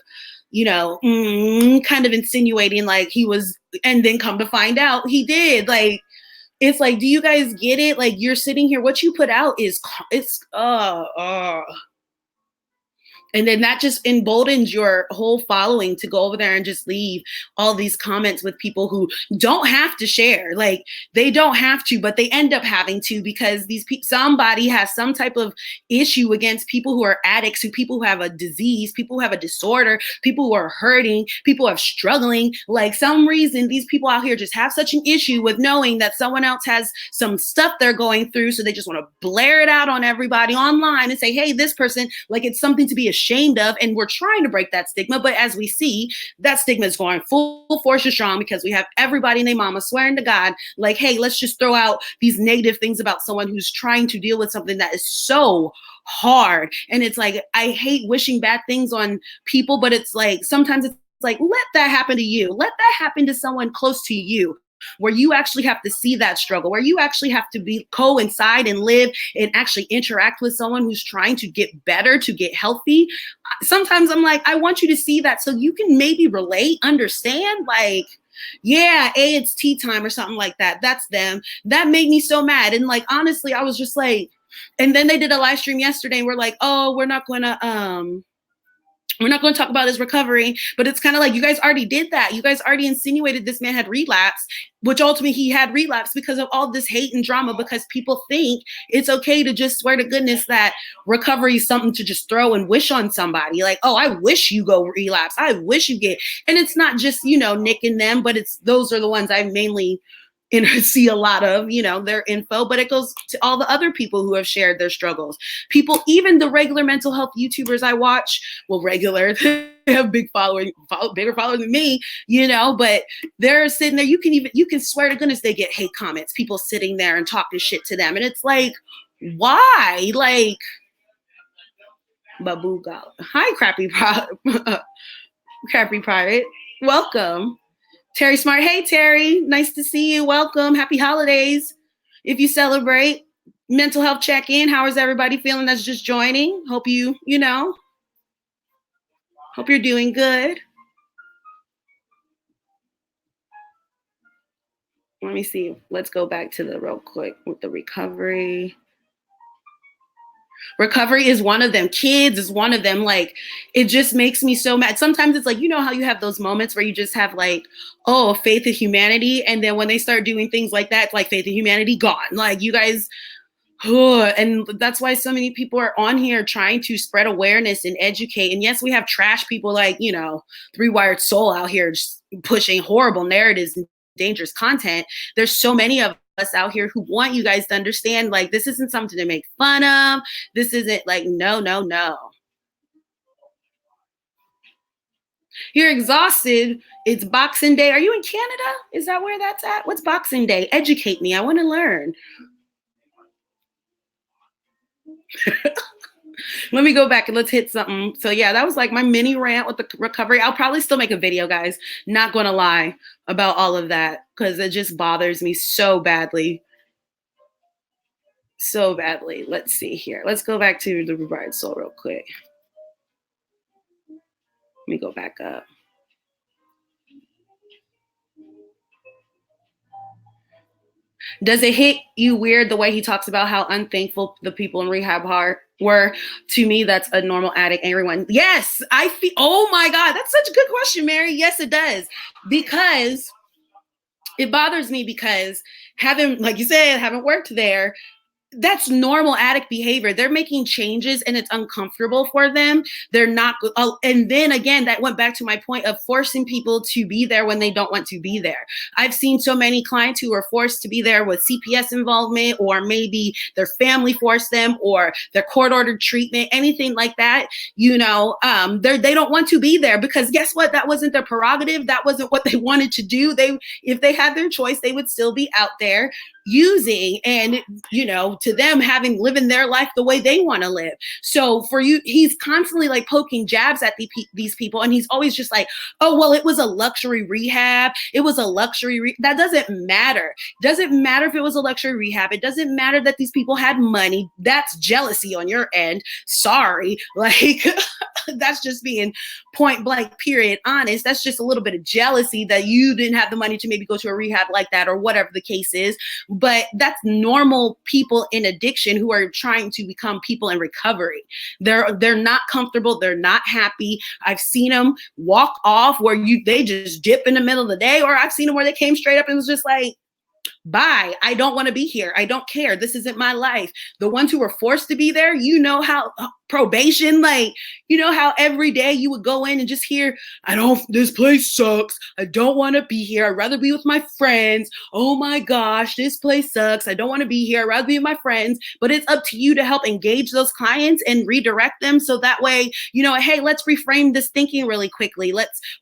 kind of insinuating like he was, and then come to find out he did. Like, it's like, do you guys get it? Like, you're sitting here, what you put out and then that just emboldens your whole following to go over there and just leave all these comments with people who don't have to share. Like they don't have to, but they end up having to because somebody has some type of issue against people who are addicts, people who have a disease, people who have a disorder, people who are hurting, people who are struggling. Like some reason, these people out here just have such an issue with knowing that someone else has some stuff they're going through. So they just want to blare it out on everybody online and say, hey, this person, like it's something to be ashamed ashamed of, and we're trying to break that stigma. But as we see, that stigma is going full force and strong because we have everybody and their mama swearing to God, like, hey, let's just throw out these negative things about someone who's trying to deal with something that is so hard. And it's like, I hate wishing bad things on people, but it's like, sometimes it's like, let that happen to you. Let that happen to someone close to you, where you actually have to see that struggle, where you actually have to be coincide and live and actually interact with someone who's trying to get better, to get healthy. Sometimes I'm like, I want you to see that so you can maybe relate, understand, like, yeah, it's tea time or something like that. That's them. That made me so mad. And like, honestly, I was just like, and then they did a live stream yesterday and we're like, oh, we're not going to talk about his recovery, but it's kind of like, you guys already did that. You guys already insinuated this man had relapsed, which ultimately he had relapsed because of all this hate and drama, because people think it's okay to just swear to goodness that recovery is something to just throw and wish on somebody. Like, oh, I wish you go relapse. I wish you get, and it's not just, Nick and them, but those are the ones I mainly see a lot of, their info, but it goes to all the other people who have shared their struggles. People, even the regular mental health YouTubers I watch, well, regular, they have bigger followers than me, but they're sitting there. You can swear to goodness they get hate comments, people sitting there and talking shit to them. And it's like, why? Like, Babu God. Hi, Crappy Pirate. Welcome. Terry Smart. Hey, Terry. Nice to see you. Welcome. Happy holidays. If you celebrate. Mental health check-in. How is everybody feeling that's just joining? Hope hope you're doing good. Let me see. Let's go back to the real quick with the recovery. Recovery is one of them. Kids is one of them. Like, it just makes me so mad. Sometimes it's like, how you have those moments where you just have like, oh, faith in humanity. And then when they start doing things like that, it's like faith in humanity gone. Like, you guys, and that's why so many people are on here trying to spread awareness and educate. And yes, we have trash people like, Three Wired Soul out here just pushing horrible narratives and dangerous content. There's so many of us out here who want you guys to understand, like, this isn't something to make fun of. This isn't like, no. You're exhausted. It's Boxing Day. Are you in Canada? Is that where that's at? What's Boxing Day? Educate me. I want to learn. Let me go back and let's hit something. So yeah, that was like my mini rant with the recovery. I'll probably still make a video, guys. Not going to lie about all of that because it just bothers me so badly. So badly. Let's see here. Let's go back to the Bride Soul real quick. Let me go back up. Does it hit you weird the way he talks about how unthankful the people in rehab were? To me, that's a normal addict. Everyone. Yes, I feel. Oh my God, that's such a good question, Mary. Yes, it does. Because it bothers me because like you said, haven't worked there. That's normal addict behavior. They're making changes and it's uncomfortable for them. They're not. And then again, that went back to my point of forcing people to be there when they don't want to be there. I've seen so many clients who are forced to be there with CPS involvement, or maybe their family forced them, or their court-ordered treatment, anything like that. They don't want to be there because guess what? That wasn't their prerogative. That wasn't what they wanted to do. If they had their choice, they would still be out there using and to them living their life the way they want to live. So for you, he's constantly like poking jabs at these people, and he's always just like, oh well, it was a luxury rehab, it was a luxury that doesn't matter. Doesn't matter if it was a luxury rehab. It doesn't matter that these people had money. That's jealousy on your end. Sorry, like that's just being point blank period honest. That's just a little bit of jealousy that you didn't have the money to maybe go to a rehab like that, or whatever the case is. But that's normal people in addiction who are trying to become people in recovery. They're not comfortable. They're not happy. I've seen them walk off where they just dip in the middle of the day, or I've seen them where they came straight up and was just like, Bye. I don't want to be here. I don't care. This isn't my life. The ones who were forced to be there, you know how probation, like, you know how every day you would go in and just hear, this place sucks. I don't want to be here. I'd rather be with my friends. Oh my gosh, this place sucks. I don't want to be here. I'd rather be with my friends. But it's up to you to help engage those clients and redirect them. So that way, hey, let's reframe this thinking really quickly.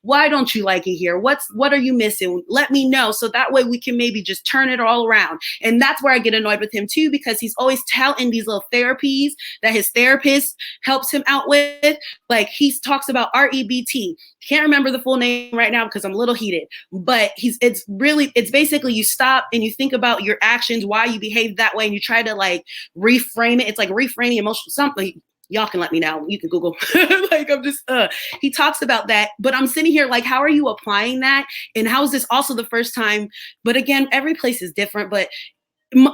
Why don't you like it here? What are you missing? Let me know. So that way we can maybe just turn it all around. And that's where I get annoyed with him too, because he's always touting these little therapies that his therapist helps him out with. Like he talks about REBT. Can't remember the full name right now because I'm a little heated, but it's basically you stop and you think about your actions, why you behave that way, and you try to like reframe it. It's like reframing emotional something. Y'all can let me know. You can Google. He talks about that, but I'm sitting here like, how are you applying that? And how is this also the first time? But again, every place is different, but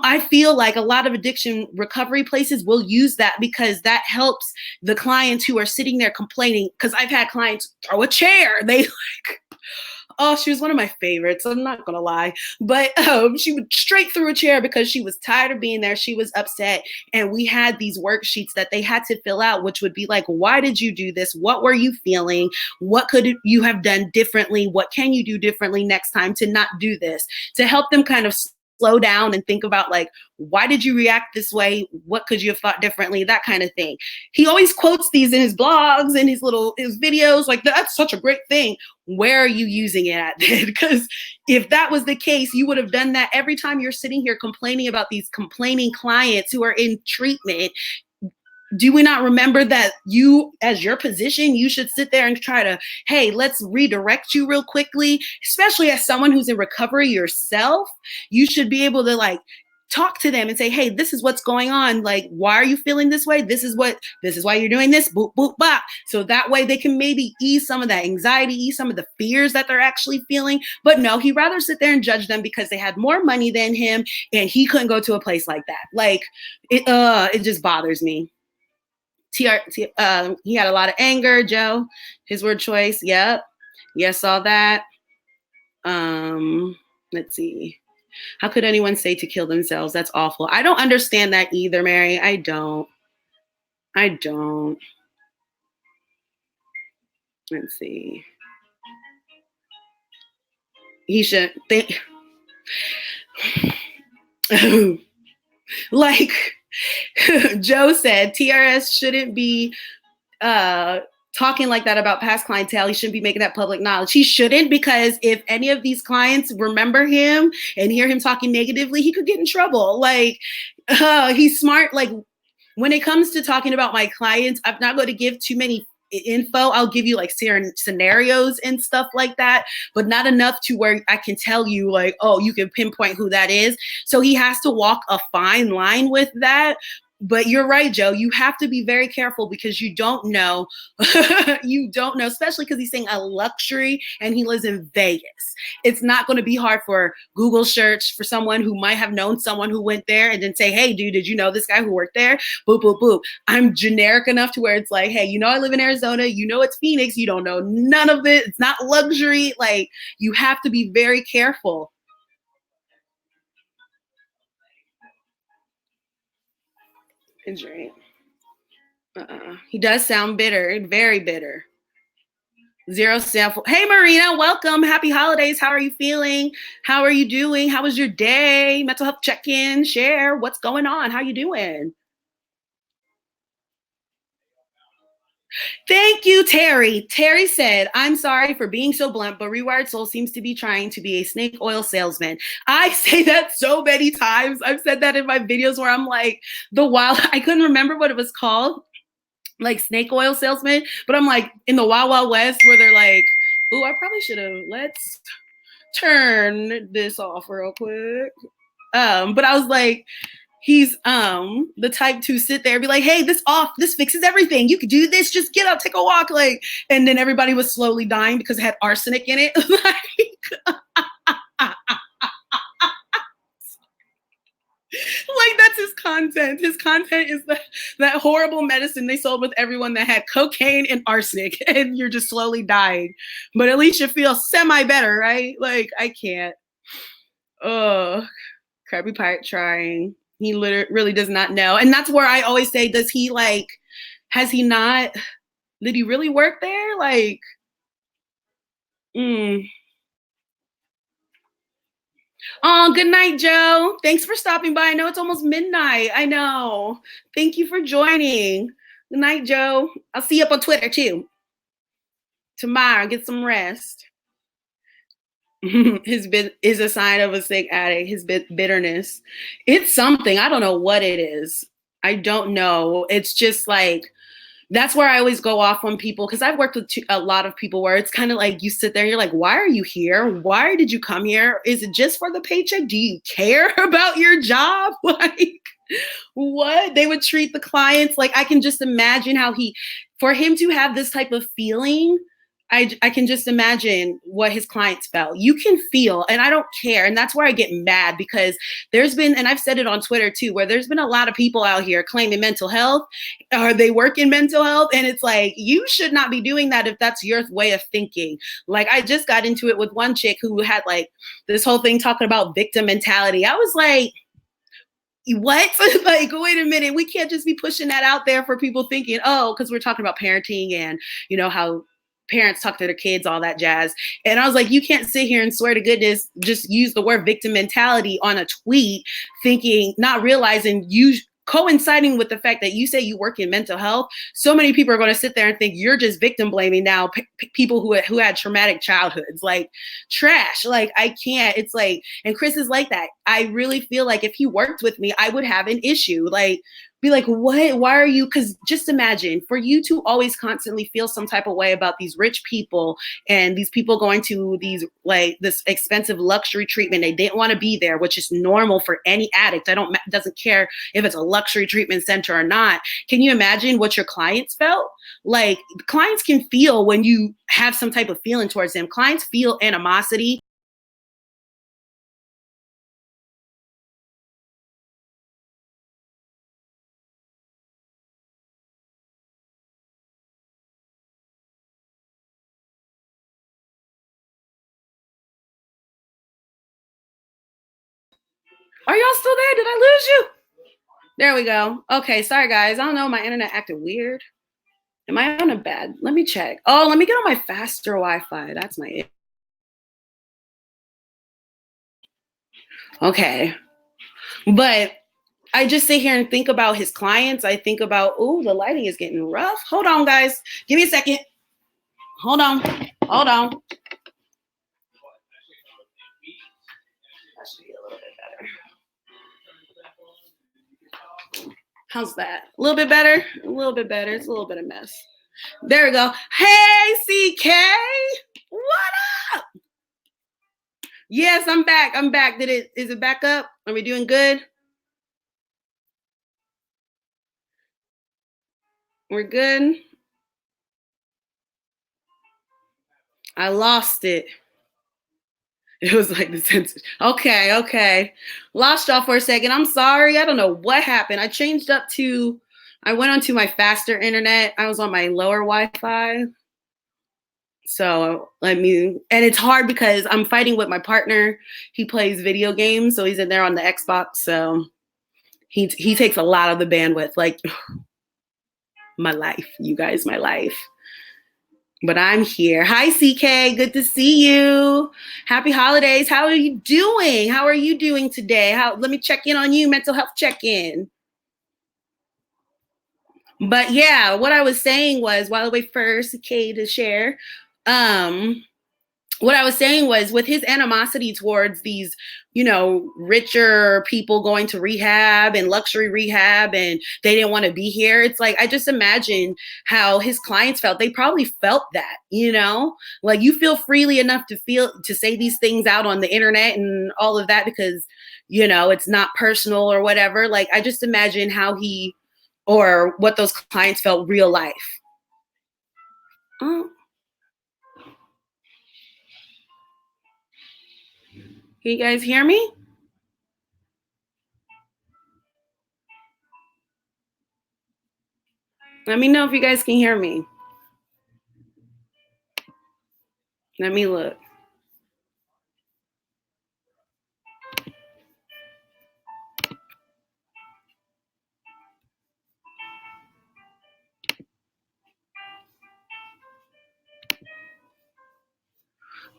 I feel like a lot of addiction recovery places will use that because that helps the clients who are sitting there complaining. Because I've had clients throw a chair. They like, oh, she was one of my favorites. I'm not going to lie. But she would straight through a chair because she was tired of being there. She was upset. And we had these worksheets that they had to fill out, which would be like, why did you do this? What were you feeling? What could you have done differently? What can you do differently next time to not do this? To help them kind of slow down and think about like, why did you react this way? What could you have thought differently? That kind of thing. He always quotes these in his blogs and his videos. Like, that's such a great thing. Where are you using it at? Because if that was the case, you would have done that every time you're sitting here complaining about these complaining clients who are in treatment. Do we not remember that you, as your position, you should sit there and try to, hey, let's redirect you real quickly, especially as someone who's in recovery yourself. You should be able to like talk to them and say, hey, this is what's going on. Like, why are you feeling this way? This is why you're doing this. Boop, boop, bop. So that way they can maybe ease some of that anxiety, ease some of the fears that they're actually feeling. But no, he'd rather sit there and judge them because they had more money than him and he couldn't go to a place like that. Like, it just bothers me. He had a lot of anger, Joe, his word choice. Yep. Yes, saw that. Let's see. How could anyone say to kill themselves? That's awful. I don't understand that either, Mary. I don't. Let's see. He should think. Like Joe said, TRS shouldn't be talking like that about past clientele. He shouldn't be making that public knowledge. He shouldn't, because if any of these clients remember him and hear him talking negatively, he could get in trouble. Like, he's smart. Like, when it comes to talking about my clients, I'm not going to give too many info. I'll give you like scenarios and stuff like that, but not enough to where I can tell you like, oh, you can pinpoint who that is. So he has to walk a fine line with that. But you're right, Joe. You have to be very careful because you don't know. You don't know, especially because he's saying a luxury and he lives in Vegas. It's not going to be hard for Google search for someone who might have known someone who went there and then say, hey, dude, did you know this guy who worked there? Boop, boop, boop. I'm generic enough to where it's like, hey, I live in Arizona. It's Phoenix. You don't know none of it. It's not luxury. Like, you have to be very careful. Injury. He does sound bitter, very bitter. Zero sample. Hey, Marina, welcome. Happy holidays. How are you feeling? How are you doing? How was your day? Mental health check-in, share. What's going on? How you doing? Thank you, Terry. Terry said, I'm sorry for being so blunt, but Rewired Soul seems to be trying to be a snake oil salesman. I say that so many times. I've said that in my videos where I'm like, I couldn't remember what it was called, like snake oil salesman, but I'm like in the Wild Wild West where they're like, oh, I probably should have, let's turn this off real quick. But I was like, he's the type to sit there and be like, hey, this fixes everything. You could do this, just get up, take a walk. Like, and then everybody was slowly dying because it had arsenic in it. Like, that's his content. His content is that horrible medicine they sold with everyone that had cocaine and arsenic, and you're just slowly dying. But at least you feel semi better, right? Like, I can't. Krabby Patty trying. He literally really does not know. And that's where I always say, does he like, has he not, did he really work there? Like, mm. Oh, good night, Joe. Thanks for stopping by. I know it's almost midnight. I know. Thank you for joining. Good night, Joe. I'll see you up on Twitter too. Tomorrow, get some rest. His bit is a sign of a sick addict. His bitterness. It's something. I don't know what it is. I don't know. It's just like, that's where I always go off on people, because I've worked with a lot of people where it's kind of like you sit there and you're like, why are you here? Why did you come here? Is it just for the paycheck? Do you care about your job? Like, what? They would treat the clients like, I can just imagine how for him to have this type of feeling, I can just imagine what his clients felt. You can feel, and I don't care. And that's where I get mad, because there's been, and I've said it on Twitter too, where there's been a lot of people out here claiming mental health, or they work in mental health. And it's like, you should not be doing that if that's your way of thinking. Like, I just got into it with one chick who had like this whole thing talking about victim mentality. I was like, what? Like, wait a minute. We can't just be pushing that out there for people thinking, oh, because we're talking about parenting and, you know, how parents talk to their kids, all that jazz. And I was like, you can't sit here and swear to goodness, just use the word victim mentality on a tweet, thinking, not realizing you coinciding with the fact that you say you work in mental health. So many people are going to sit there and think you're just victim blaming now people who had traumatic childhoods. Like, trash. Like, I can't. It's like, and Chris is like that. I really feel like if he worked with me, I would have an issue. Like, be like, what? Why are you? Because just imagine, for you to always constantly feel some type of way about these rich people and these people going to these, like, this expensive luxury treatment. They didn't want to be there, which is normal for any addict. Doesn't care if it's a luxury treatment center or not. Can you imagine what your clients felt? Like, clients can feel when you have some type of feeling towards them. Clients feel animosity. Are y'all still there? Did I lose you? There we go. Okay, sorry guys. I don't know. My internet acted weird. Am I on a bad? Let me check. Oh, let me get on my faster Wi-Fi. That's my. Okay. But I just sit here and think about his clients. I think about, oh, the lighting is getting rough. Hold on, guys. Give me a second. Hold on. Hold on. That should be a little bit better. How's that? A little bit better? A little bit better. It's a little bit of mess. There we go. Hey, CK. What up? Yes, I'm back. I'm back. Is it back up? Are we doing good? We're good. I lost it. It was like the sensor. Okay, okay. Lost y'all for a second. I'm sorry. I don't know what happened. I went onto my faster internet. I was on my lower Wi-Fi. So and it's hard because I'm fighting with my partner. He plays video games, so he's in there on the Xbox. So he takes a lot of the bandwidth. Like, my life, you guys, my life. But I'm here. Hi, CK. Good to see you. Happy holidays. How are you doing? How are you doing today? Let me check in on you. Mental health check-in. But yeah, what I was saying was, while I wait for CK to share, what I was saying was, with his animosity towards these, you know, richer people going to rehab and luxury rehab, and they didn't want to be here. It's like, I just imagine how his clients felt. They probably felt that, you know, like, you feel freely enough to say these things out on the internet and all of that because, you know, it's not personal or whatever. Like, I just imagine how or what those clients felt real life. Oh. Can you guys hear me? Let me know if you guys can hear me. Let me look.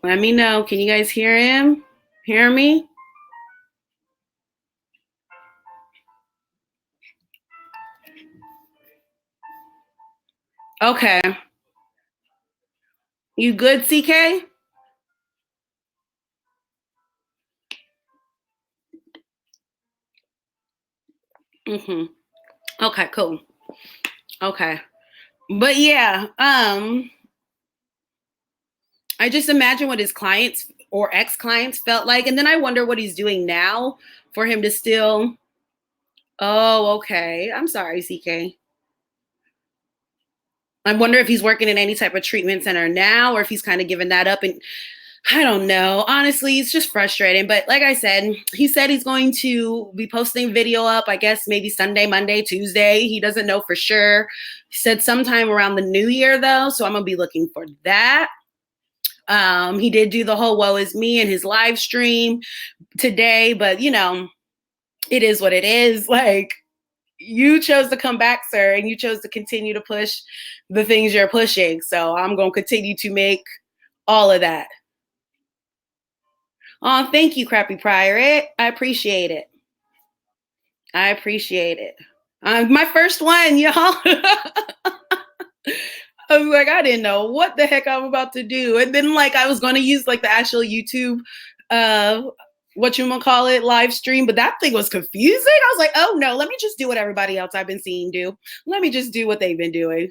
Let me know. Can you guys hear him? Hear me? Okay. You good, CK? Mm-hmm. Okay, cool. Okay. But yeah, I just imagine what his clients or ex-clients felt like. And then I wonder what he's doing now for him to still. Oh, okay. I'm sorry, CK. I wonder if he's working in any type of treatment center now or if he's kind of given that up. And I don't know. Honestly, it's just frustrating. But like I said, he said he's going to be posting video up, I guess maybe Sunday, Monday, Tuesday. He doesn't know for sure. He said sometime around the new year, though. So I'm going to be looking for that. He did do the whole woe is me in his live stream today, but it is what it is. Like, you chose to come back, sir, and you chose to continue to push the things you're pushing. So I'm going to continue to make all of that. Oh, thank you, Crappy Prior. I appreciate it. I appreciate it. My first one, y'all. I was like, I didn't know what the heck I'm about to do. And then I was going to use the actual YouTube, whatchamacallit, live stream, but that thing was confusing. I was like, oh no, let me just do what everybody else I've been seeing do. Let me just do what they've been doing.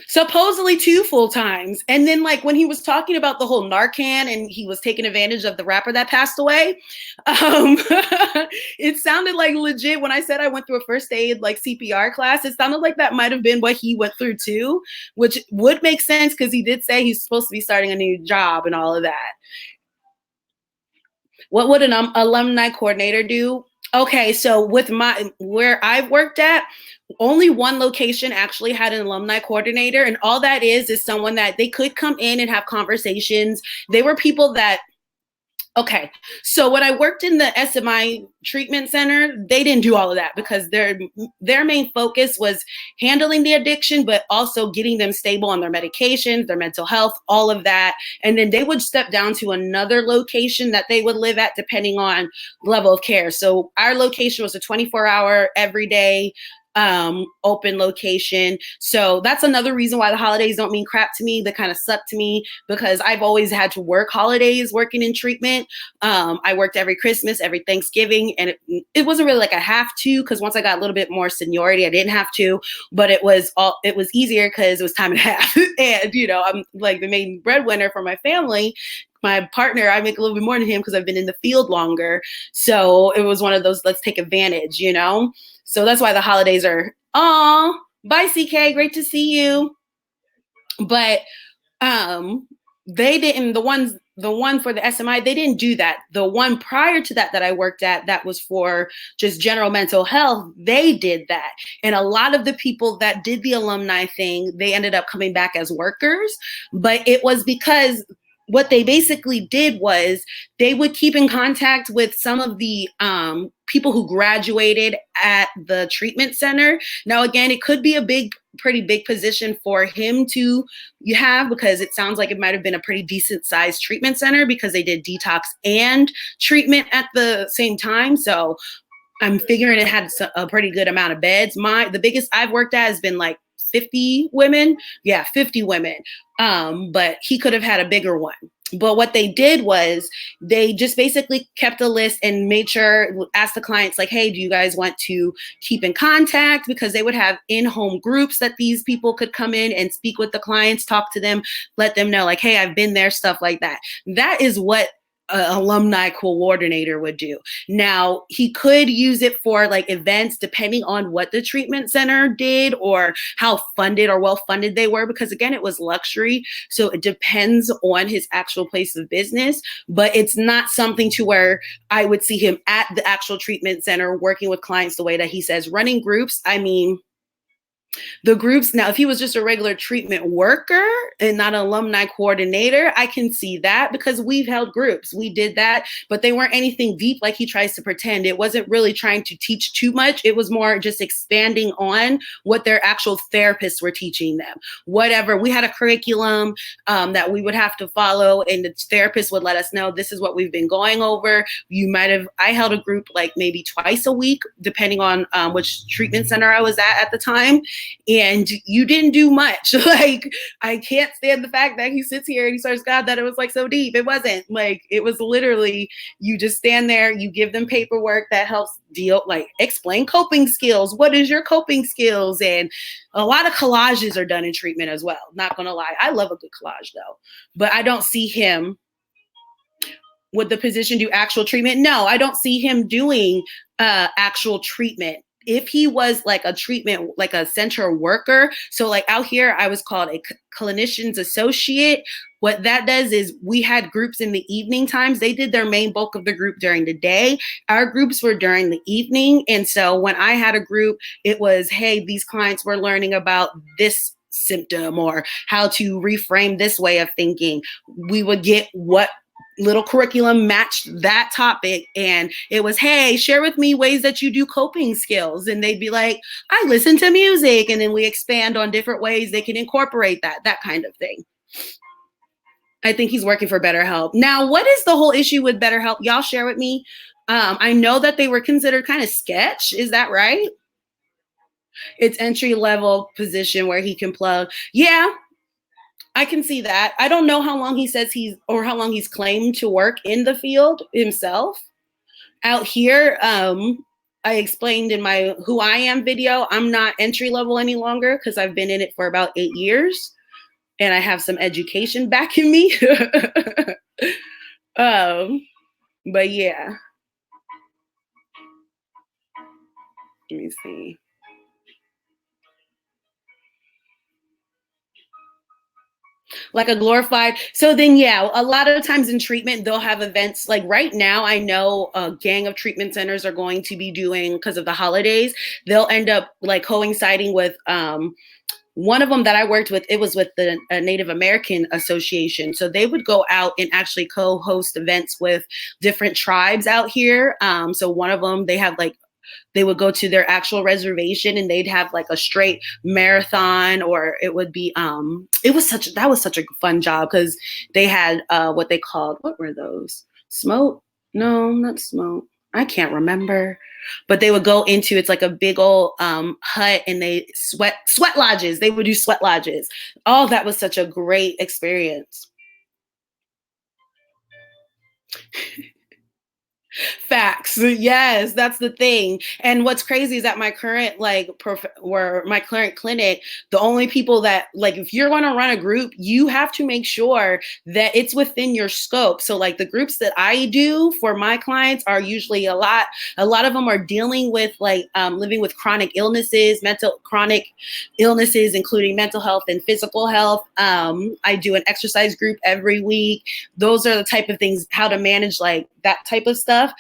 Supposedly 2 full times. And then when he was talking about the whole Narcan and he was taking advantage of the rapper that passed away, it sounded like legit when I said I went through a first aid CPR class, it sounded like that might have been what he went through too, which would make sense because he did say he's supposed to be starting a new job and all of that. What would an alumni coordinator do? Okay, so with where I've worked at, only one location actually had an alumni coordinator, and all that is someone that they could come in and have conversations. They were people that. Okay, so when I worked in the SMI treatment center, they didn't do all of that because their main focus was handling the addiction, but also getting them stable on their medications, their mental health, all of that. And then they would step down to another location that they would live at depending on level of care. So our location was a 24-hour every day open location. So that's another reason why the holidays don't mean crap to me. They kind of suck to me because I've always had to work holidays working in treatment. I worked every Christmas, every Thanksgiving, and it wasn't really like I have to, because once I got a little bit more seniority, I didn't have to, but it was easier because it was time and a half. And I'm the main breadwinner for my family. My partner, I make a little bit more than him because I've been in the field longer. So it was one of those, let's take advantage, So that's why the holidays are, bye CK, great to see you. But they didn't, the one for the SMI, they didn't do that. The one prior to that I worked at, that was for just general mental health, they did that. And a lot of the people that did the alumni thing, they ended up coming back as workers, but it was because what they basically did was they would keep in contact with some of the people who graduated at the treatment center. Now, again, it could be a pretty big position for him to have, because it sounds like it might have been a pretty decent sized treatment center because they did detox and treatment at the same time. So I'm figuring it had a pretty good amount of beds. The biggest I've worked at has been 50 women. Yeah, 50 women. But he could have had a bigger one. But what they did was they just basically kept a list and made sure, asked the clients hey, do you guys want to keep in contact? Because they would have in-home groups that these people could come in and speak with the clients, talk to them, let them know hey, I've been there, stuff like that. That is what alumni coordinator would do. Now, he could use it for events depending on what the treatment center did or how funded or well funded they were, because again, it was luxury. So it depends on his actual place of business, but it's not something to where I would see him at the actual treatment center working with clients the way that he says. Running groups, I mean, The groups now, if he was just a regular treatment worker and not an alumni coordinator, I can see that because we've held groups. We did that, but they weren't anything deep like he tries to pretend. It wasn't really trying to teach too much. It was more just expanding on what their actual therapists were teaching them. Whatever. We had a curriculum that we would have to follow, and the therapist would let us know this is what we've been going over. I held a group like maybe twice a week, depending on which treatment center I was at the time, and you didn't do much. Like, I can't stand the fact that he sits here and he starts, God, that it was like so deep. It wasn't. Like, it was literally, you just stand there, you give them paperwork that helps explain coping skills. What is your coping skills? And a lot of collages are done in treatment as well. Not gonna lie. I love a good collage though, but I don't see him. Would the physician do actual treatment? No, I don't see him doing actual treatment. If he was like a treatment, like a center worker, so like out here, I was called a clinician's associate. What that does is we had groups in the evening times. They did their main bulk of the group during the day. Our groups were during the evening. And so when I had a group, it was, hey, these clients were learning about this symptom or how to reframe this way of thinking. We would get what little curriculum matched that topic, and it was, hey, share with me ways that you do coping skills, and they'd be like, I listen to music, and then we expand on different ways they can incorporate that kind of thing. I think he's working for BetterHelp. Now, what is the whole issue with BetterHelp? Y'all share with me. I know that they were considered kind of sketch. Is that right? It's entry level position where he can plug. Yeah, I can see that. I don't know how long he says how long he's claimed to work in the field himself. Out here, I explained in my Who I Am video, I'm not entry level any longer because I've been in it for about 8 years and I have some education backing me. But yeah, let me see. Like a glorified. So then, yeah, a lot of times in treatment, they'll have events. Like right now, I know a gang of treatment centers are going to be doing, because of the holidays, they'll end up like coinciding with one of them that I worked with. It was with the Native American Association. So they would go out and actually co-host events with different tribes out here. So one of them, they would go to their actual reservation and they'd have like a straight marathon, or it would be that was such a fun job because they had what were those? Smoke? No, not smoke. I can't remember. But they would go into, it's like a big old hut, and they sweat lodges. They would do sweat lodges. Oh, that was such a great experience. Facts. Yes, that's the thing. And what's crazy is that my current my current clinic, the only people that, like, if you're going to run a group, you have to make sure that it's within your scope. So like the groups that I do for my clients are usually a lot of them are dealing with living with chronic illnesses, chronic illnesses, including mental health and physical health. I do an exercise group every week. Those are the type of things, how to manage like that type of stuff.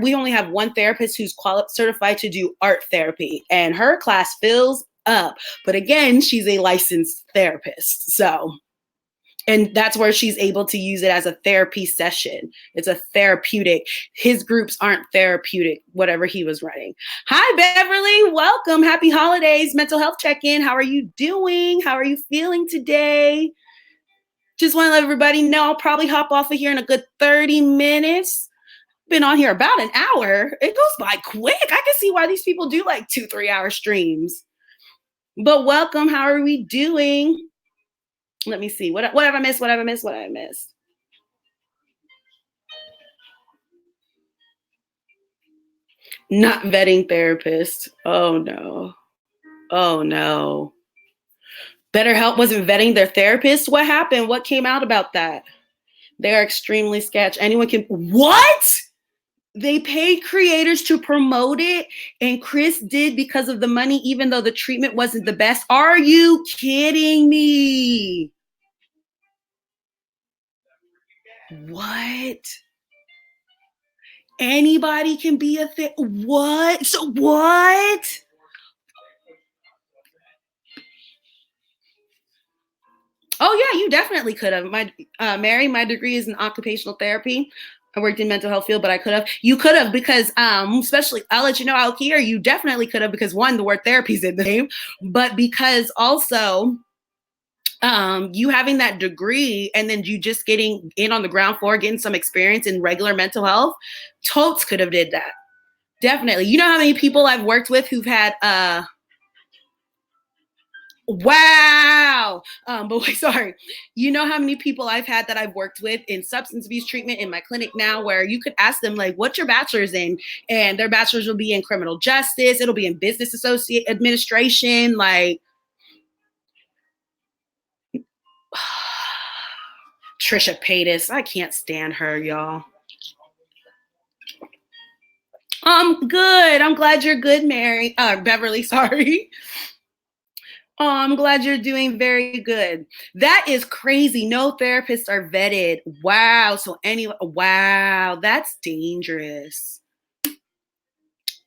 We only have one therapist who's certified to do art therapy, and her class fills up. But again, she's a licensed therapist. So, and that's where she's able to use it as a therapy session. It's a therapeutic. His groups aren't therapeutic, whatever he was running. Hi, Beverly. Welcome. Happy holidays. Mental health check-in. How are you doing? How are you feeling today? Just want to let everybody know I'll probably hop off of here in a good 30 minutes. Been on here about an hour. It goes by quick. I can see why these people do like 2-3 hour streams. But welcome. How are we doing? Let me see. What have I missed? What have I missed? What have I missed? Not vetting therapist. Oh no. Oh no. BetterHelp wasn't vetting their therapist. What happened? What came out about that? They are extremely sketch. Anyone can. What? They paid creators to promote it, and Chris did because of the money, even though the treatment wasn't the best. Are you kidding me? What? Anybody can be a thing? What? So what? Oh yeah, you definitely could have. My Mary, my degree is in occupational therapy. I worked in mental health field, but I could have. You could have because, especially, I'll let you know out here. You definitely could have because one, the word therapy is in the name, but because also, you having that degree and then you just getting in on the ground floor, getting some experience in regular mental health, totes could have did that. Definitely. You know how many people I've worked with who've had wow. But wait, sorry. You know how many people I've had that I've worked with in substance abuse treatment in my clinic now, where you could ask them, like, what's your bachelor's in? And their bachelor's will be in criminal justice, it'll be in business associate administration, like Trisha Paytas. I can't stand her, y'all. I'm good. I'm glad you're good, Mary. Beverly, sorry. Oh, I'm glad you're doing very good. That is crazy. No therapists are vetted. Wow. So anyway, wow, that's dangerous.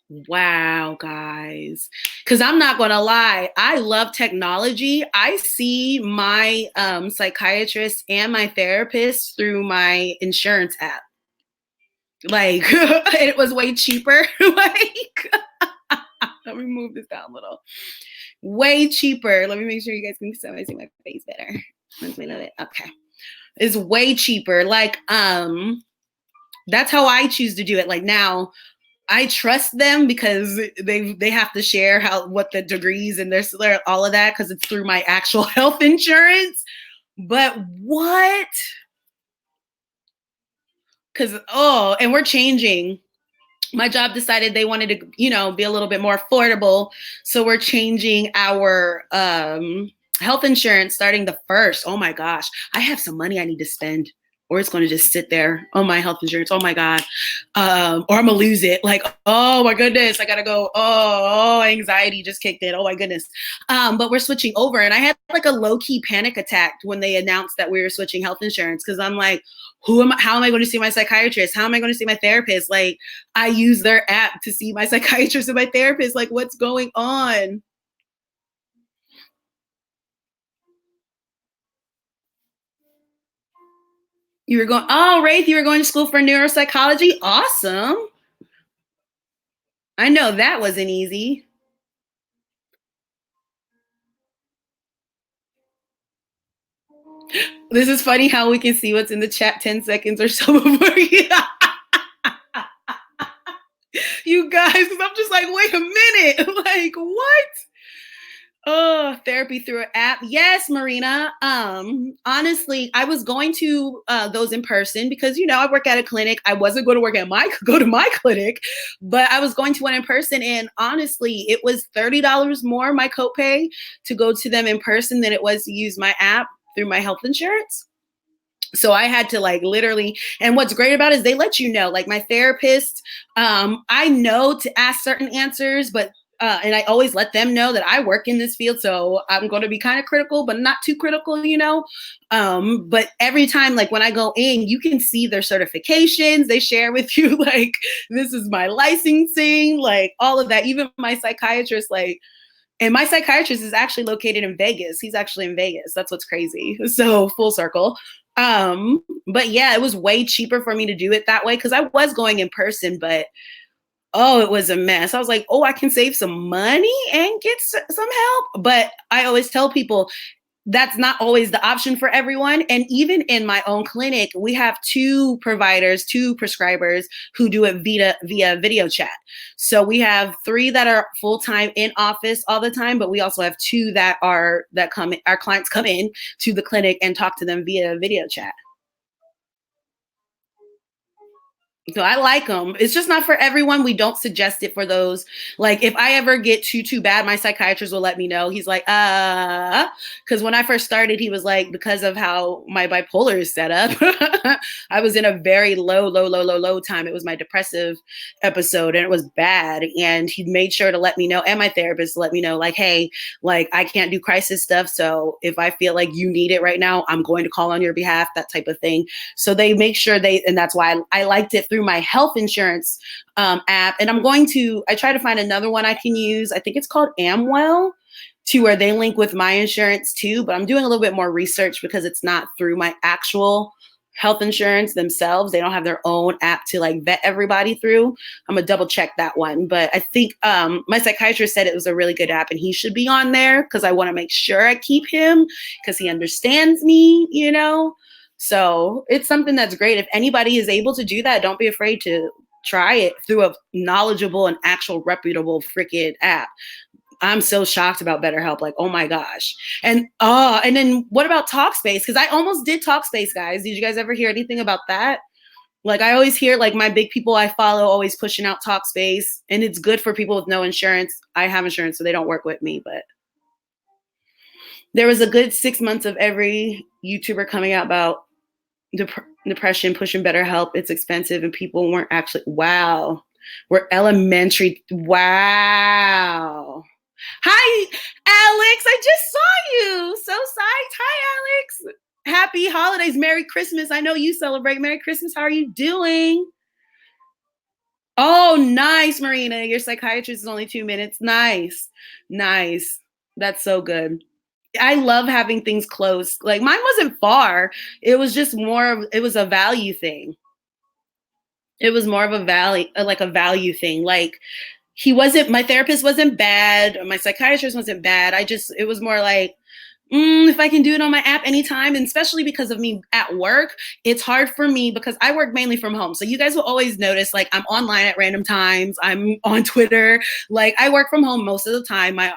Wow, guys. Because I'm not going to lie, I love technology. I see my psychiatrist and my therapist through my insurance app. Like, it was way cheaper. Like, let me move this down a little. Way cheaper. Let me make sure you guys can see my face better. Once we know it. Okay. It's way cheaper. Like, that's how I choose to do it. Like now, I trust them because they have to share what the degrees and their all of that because it's through my actual health insurance. But what? Because and we're changing. My job decided they wanted to, be a little bit more affordable. So we're changing our health insurance starting the 1st. Oh my gosh. I have some money I need to spend or it's going to just sit there on my health insurance. Oh my God. Or I'm going to lose it. Like, oh my goodness. I got to go. Oh, anxiety just kicked in. Oh my goodness. But we're switching over. And I had like a low key panic attack when they announced that we were switching health insurance. Cause I'm like, how am I going to see my psychiatrist? How am I going to see my therapist? Like I use their app to see my psychiatrist and my therapist. Like what's going on? Rafe, you were going to school for neuropsychology? Awesome. I know that wasn't easy. This is funny how we can see what's in the chat 10 seconds or so before you guys, because I'm just like, wait a minute. Like, what? Oh, therapy through an app. Yes, Marina. Honestly, I was going to those in person because I work at a clinic. I wasn't going to go to my clinic, but I was going to one in person, and honestly, it was $30 more my copay to go to them in person than it was to use my app through my health insurance. So I had to like literally, and what's great about it is they let you know, like my therapist, I know to ask certain answers, but and I always let them know that I work in this field. So I'm going to be kind of critical, but not too critical, but every time, like when I go in, you can see their certifications. They share with you, like, this is my licensing, like all of that. Even my psychiatrist, like, and my psychiatrist is actually located in Vegas. He's actually in Vegas. That's what's crazy. So full circle. But yeah, it was way cheaper for me to do it that way because I was going in person, but it was a mess. I was like, I can save some money and get some help. But I always tell people that's not always the option for everyone. And even in my own clinic, we have 2 prescribers who do it via video chat. So we have 3 that are full-time in office all the time, but we also have 2 our clients come in to the clinic and talk to them via video chat. So I like them. It's just not for everyone. We don't suggest it for those. Like if I ever get too bad, my psychiatrist will let me know. He's like, because when I first started, he was like, because of how my bipolar is set up, I was in a very low time. It was my depressive episode and it was bad. And he made sure to let me know, and my therapist let me know, like, hey, like I can't do crisis stuff. So if I feel like you need it right now, I'm going to call on your behalf, that type of thing. So they make sure and that's why I liked it through my health insurance app. And I try to find another one I can use. I think it's called Amwell to where they link with my insurance too, but I'm doing a little bit more research because it's not through my actual health insurance themselves. They don't have their own app to like vet everybody through. I'm gonna double check that one. But I think my psychiatrist said it was a really good app and he should be on there because I want to make sure I keep him because he understands me, you know? So it's something that's great. If anybody is able to do that, don't be afraid to try it through a knowledgeable and actual reputable freaking app. I'm so shocked about BetterHelp. Like, oh my gosh. And then what about Talkspace? Because I almost did Talkspace, guys. Did you guys ever hear anything about that? Like, I always hear like my big people I follow always pushing out Talkspace, and it's good for people with no insurance. I have insurance, so they don't work with me. But there was a good 6 months of every YouTuber coming out about depression, pushing BetterHelp. It's expensive, and people weren't actually. Wow, we're elementary. Wow. Hi, Alex. I just saw you. So psyched. Hi, Alex. Happy holidays. Merry Christmas. I know you celebrate. Merry Christmas. How are you doing? Oh, nice, Marina. Your psychiatrist is only 2 minutes. Nice. Nice. That's so good. I love having things close. Like mine wasn't far. It was just more of, it was a value thing. It was more of a value thing. Like my therapist wasn't bad. My psychiatrist wasn't bad. It was more like, if I can do it on my app anytime, and especially because of me at work, it's hard for me because I work mainly from home. So you guys will always notice, like, I'm online at random times. I'm on Twitter. Like, I work from home most of the time. My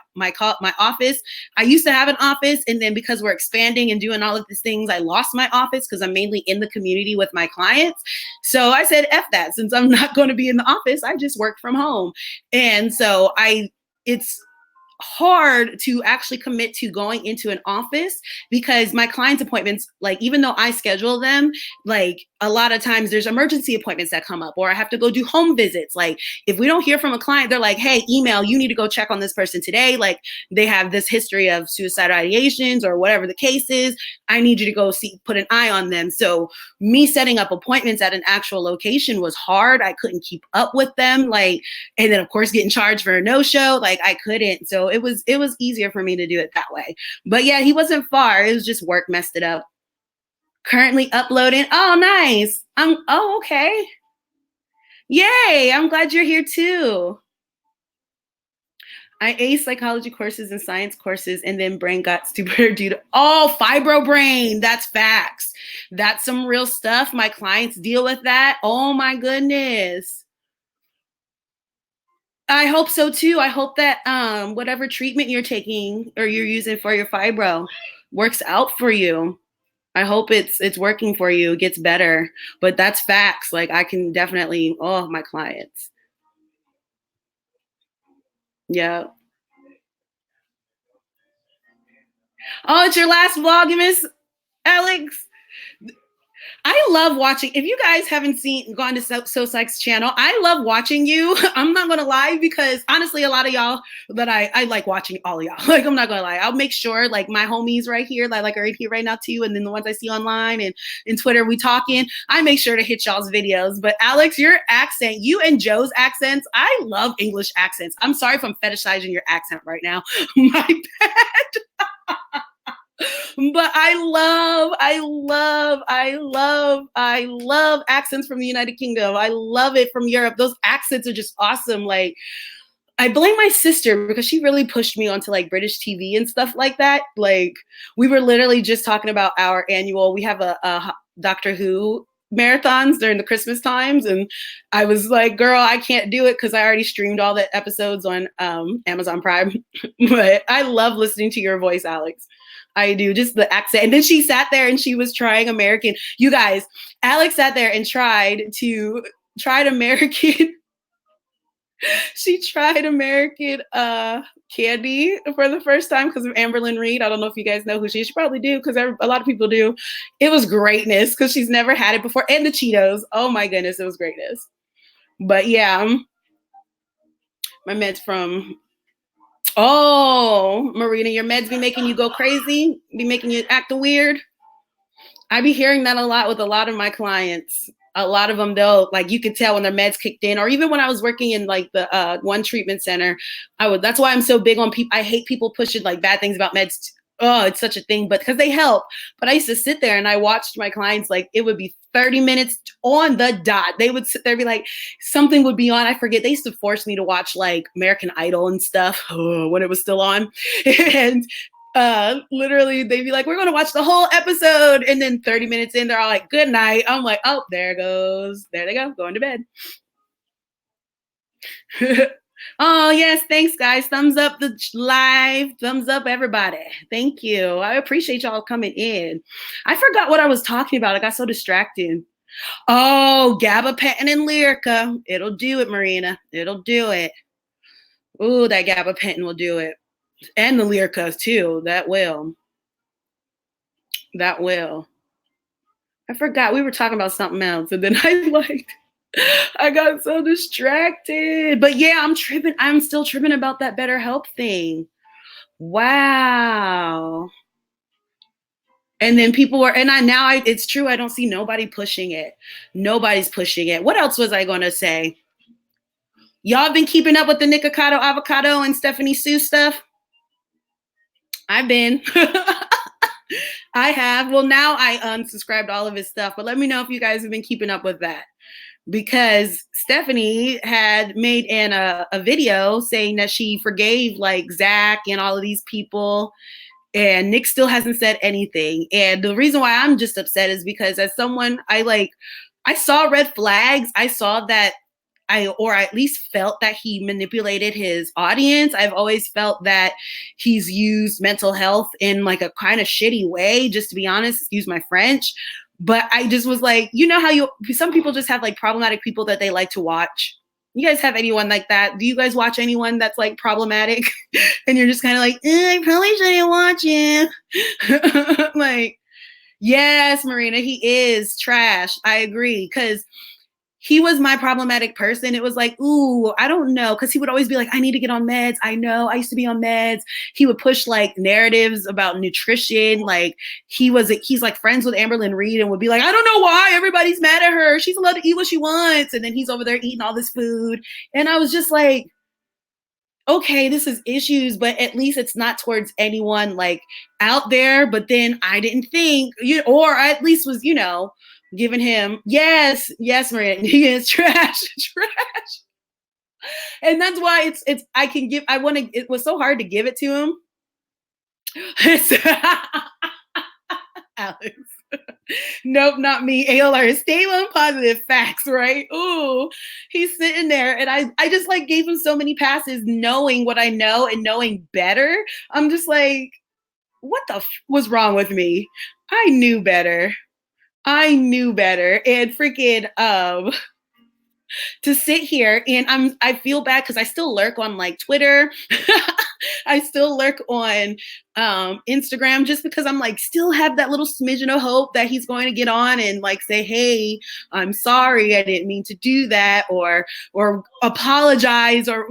office, I used to have an office, and then because we're expanding and doing all of these things, I lost my office because I'm mainly in the community with my clients. So I said, F that. Since I'm not going to be in the office, I just work from home. And so it's hard to actually commit to going into an office because my clients' appointments, like even though I schedule them, like a lot of times there's emergency appointments that come up, or I have to go do home visits. Like if we don't hear from a client, they're like, hey, email, you need to go check on this person today. Like they have this history of suicidal ideations or whatever the case is. I need you to go put an eye on them. So me setting up appointments at an actual location was hard. I couldn't keep up with them. Like, and then of course getting charged for a no-show, like I couldn't. So it was easier for me to do it that way. But yeah, he wasn't far. It was just work messed it up. Currently uploading. Oh, nice. Okay. Yay. I'm glad you're here too. I aced psychology courses and science courses, and then brain got stupider due to, fibro brain. That's facts. That's some real stuff. My clients deal with that. Oh my goodness. I hope so too. I hope that whatever treatment you're taking or you're using for your fibro works out for you. I hope it's working for you. It gets better. But that's facts. Like I can definitely, my clients. Yeah. Oh, it's your last vlog, Miss Alex. I love watching. If you guys haven't gone to So Psych's channel, I love watching you. I'm not gonna lie, because honestly, a lot of y'all that I like watching all of y'all. Like I'm not gonna lie. I'll make sure like my homies right here, like are right here right now too, and then the ones I see online and in Twitter, we talking. I make sure to hit y'all's videos. But Alex, your accent, you and Joe's accents, I love English accents. I'm sorry if I'm fetishizing your accent right now. My bad. But I love accents from the United Kingdom. I love it from Europe. Those accents are just awesome. Like, I blame my sister because she really pushed me onto like British TV and stuff like that. Like, we were literally just talking about our annual, we have a Doctor Who marathons during the Christmas times. And I was like, girl, I can't do it because I already streamed all the episodes on Amazon Prime. But I love listening to your voice, Alex. I do, just the accent. And then she sat there and she was trying American. You guys, Alex sat there and tried American. She tried American candy for the first time because of Amberlynn Reed. I don't know if you guys know who she is. You probably do because a lot of people do. It was greatness because she's never had it before. And the Cheetos. Oh my goodness, it was greatness. But yeah, my meds from... Oh, Marina, your meds be making you go crazy? Be making you act weird? I be hearing that a lot with a lot of my clients. a lot of them, they'll like, you could tell when their meds kicked in, or even when I was working in like the one treatment center, that's why I'm so big on people. I hate people pushing like bad things about meds. Oh, it's such a thing, but because they help. But I used to sit there and I watched my clients, like it would be 30 minutes on the dot. They would sit there and be like, something would be on. I forget. They used to force me to watch like American Idol and stuff when it was still on. And literally they'd be like, we're going to watch the whole episode. And then 30 minutes in, they're all like, good night. I'm like, oh, there goes. There they go. Going to bed. Oh, yes. Thanks, guys. Thumbs up the live. Thumbs up, everybody. Thank you. I appreciate y'all coming in. I forgot what I was talking about. I got so distracted. Oh, gabapentin and Lyrica. It'll do it, Marina. It'll do it. Ooh, that gabapentin will do it. And the Lyrica, too. That will. That will. I forgot. We were talking about something else. And then I got so distracted. But yeah, I'm tripping. I'm still tripping about that BetterHelp thing. Wow. And then people were, and it's true. I don't see nobody pushing it. Nobody's pushing it. What else was I going to say? Y'all been keeping up with the Nikocado Avocado and Stephanie Sue stuff? I've been. I have. Well, now I unsubscribed all of his stuff, but let me know if you guys have been keeping up with that. Because Stephanie had made a video saying that she forgave like Zach and all of these people, and Nick still hasn't said anything. And the reason why I'm just upset is because as someone, I saw red flags. I saw that or at least felt that he manipulated his audience. I've always felt that he's used mental health in like a kind of shitty way, just to be honest, excuse my French. But I just was like, you know how some people just have like problematic people that they like to watch. You guys have anyone like that? Do you guys watch anyone that's like problematic? And you're just kind of like, I probably shouldn't watch him. Like, yes, Marina, he is trash. I agree. Because he was my problematic person. It was like, ooh, I don't know. Because he would always be like, I need to get on meds. I know, I used to be on meds. He would push like narratives about nutrition. Like he's like friends with Amberlynn Reed and would be like, I don't know why everybody's mad at her. She's allowed to eat what she wants. And then he's over there eating all this food. And I was just like, okay, this is issues, but at least it's not towards anyone like out there. But then I didn't think, or I at least was, giving him, yes, Maria, he is trash. And that's why it was so hard to give it to him. Alex. Nope, not me. ALR is stable and positive facts, right? Ooh, he's sitting there, and I just like gave him so many passes, knowing what I know and knowing better. I'm just like, what the was wrong with me? I knew better. And freaking to sit here and I feel bad because I still lurk on like Twitter. I still lurk on Instagram just because I'm like still have that little smidgen of hope that he's going to get on and like say, hey, I'm sorry, I didn't mean to do that, or apologize, or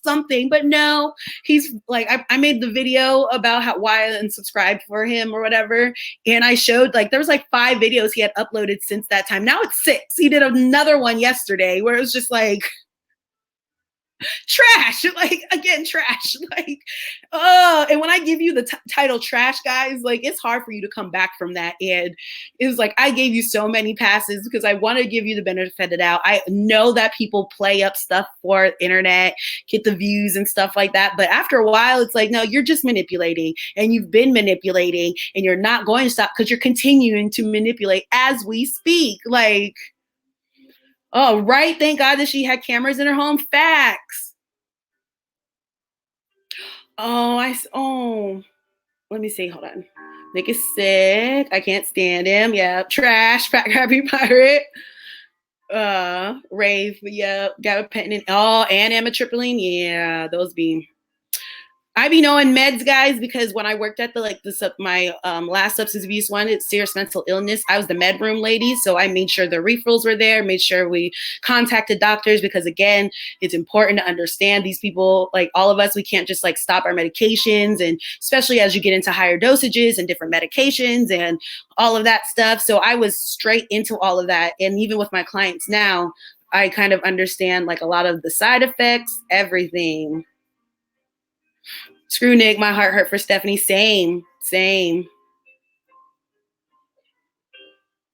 something. But no, he's like, I made the video about why I unsubscribed for him or whatever, and I showed like there was like 5 videos he had uploaded since that time. Now it's 6. He did another one yesterday where it was just like trash, like again, trash, like, and when I give you the title trash, guys, like it's hard for you to come back from that. And it's like, I gave you so many passes because I want to give you the benefit of the doubt. I know that people play up stuff for internet, get the views and stuff like that. But after a while, it's like, no, you're just manipulating, and you've been manipulating, and you're not going to stop because you're continuing to manipulate as we speak. Like, oh, right. Thank God that she had cameras in her home. Facts. Let me see. Hold on. Nick is sick. I can't stand him. Yeah. Trash. Fat Happy Pirate. Rave. Yeah. Gabapentin. Oh, and amitriptyline. Yeah. Those be. I be knowing meds, guys, because when I worked at my last substance abuse one, it's serious mental illness. I was the med room lady, so I made sure the refills were there, made sure we contacted doctors because again, it's important to understand these people, like all of us, we can't just like stop our medications, and especially as you get into higher dosages and different medications and all of that stuff. So I was straight into all of that, and even with my clients now, I kind of understand like a lot of the side effects, everything. Screw Nick, my heart hurt for Stephanie. Same.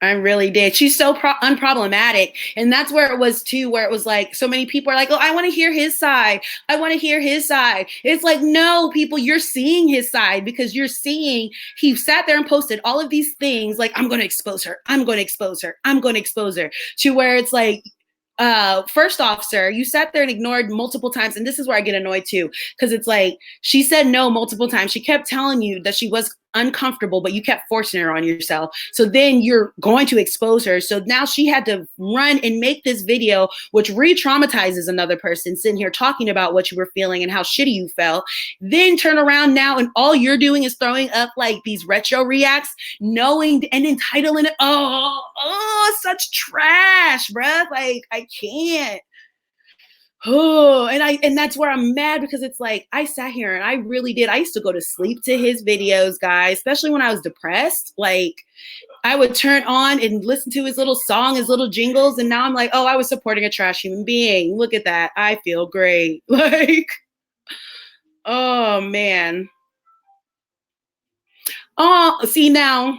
I really did. She's so unproblematic. And that's where it was too, where it was like, so many people are like, oh, I want to hear his side. I want to hear his side. It's like, no, people, you're seeing his side because you're seeing he sat there and posted all of these things like, I'm going to expose her. I'm going to expose her. I'm going to expose her, to where it's like, first off, sir, you sat there and ignored multiple times. And this is where I get annoyed too, because it's like she said no multiple times. She kept telling you that she was uncomfortable, but you kept forcing her on yourself. So then you're going to expose her. So now she had to run and make this video, which re-traumatizes another person sitting here talking about what you were feeling and how shitty you felt. Then turn around now and all you're doing is throwing up like these retro reacts, knowing and entitling it. Oh, such trash, bruh. Like, I can't. Oh, and that's where I'm mad, because it's like I sat here and I really did. I used to go to sleep to his videos, guys, especially when I was depressed. Like I would turn on and listen to his little song, his little jingles, and now I'm like, oh, I was supporting a trash human being. Look at that. I feel great. Like, oh man. Oh, see now,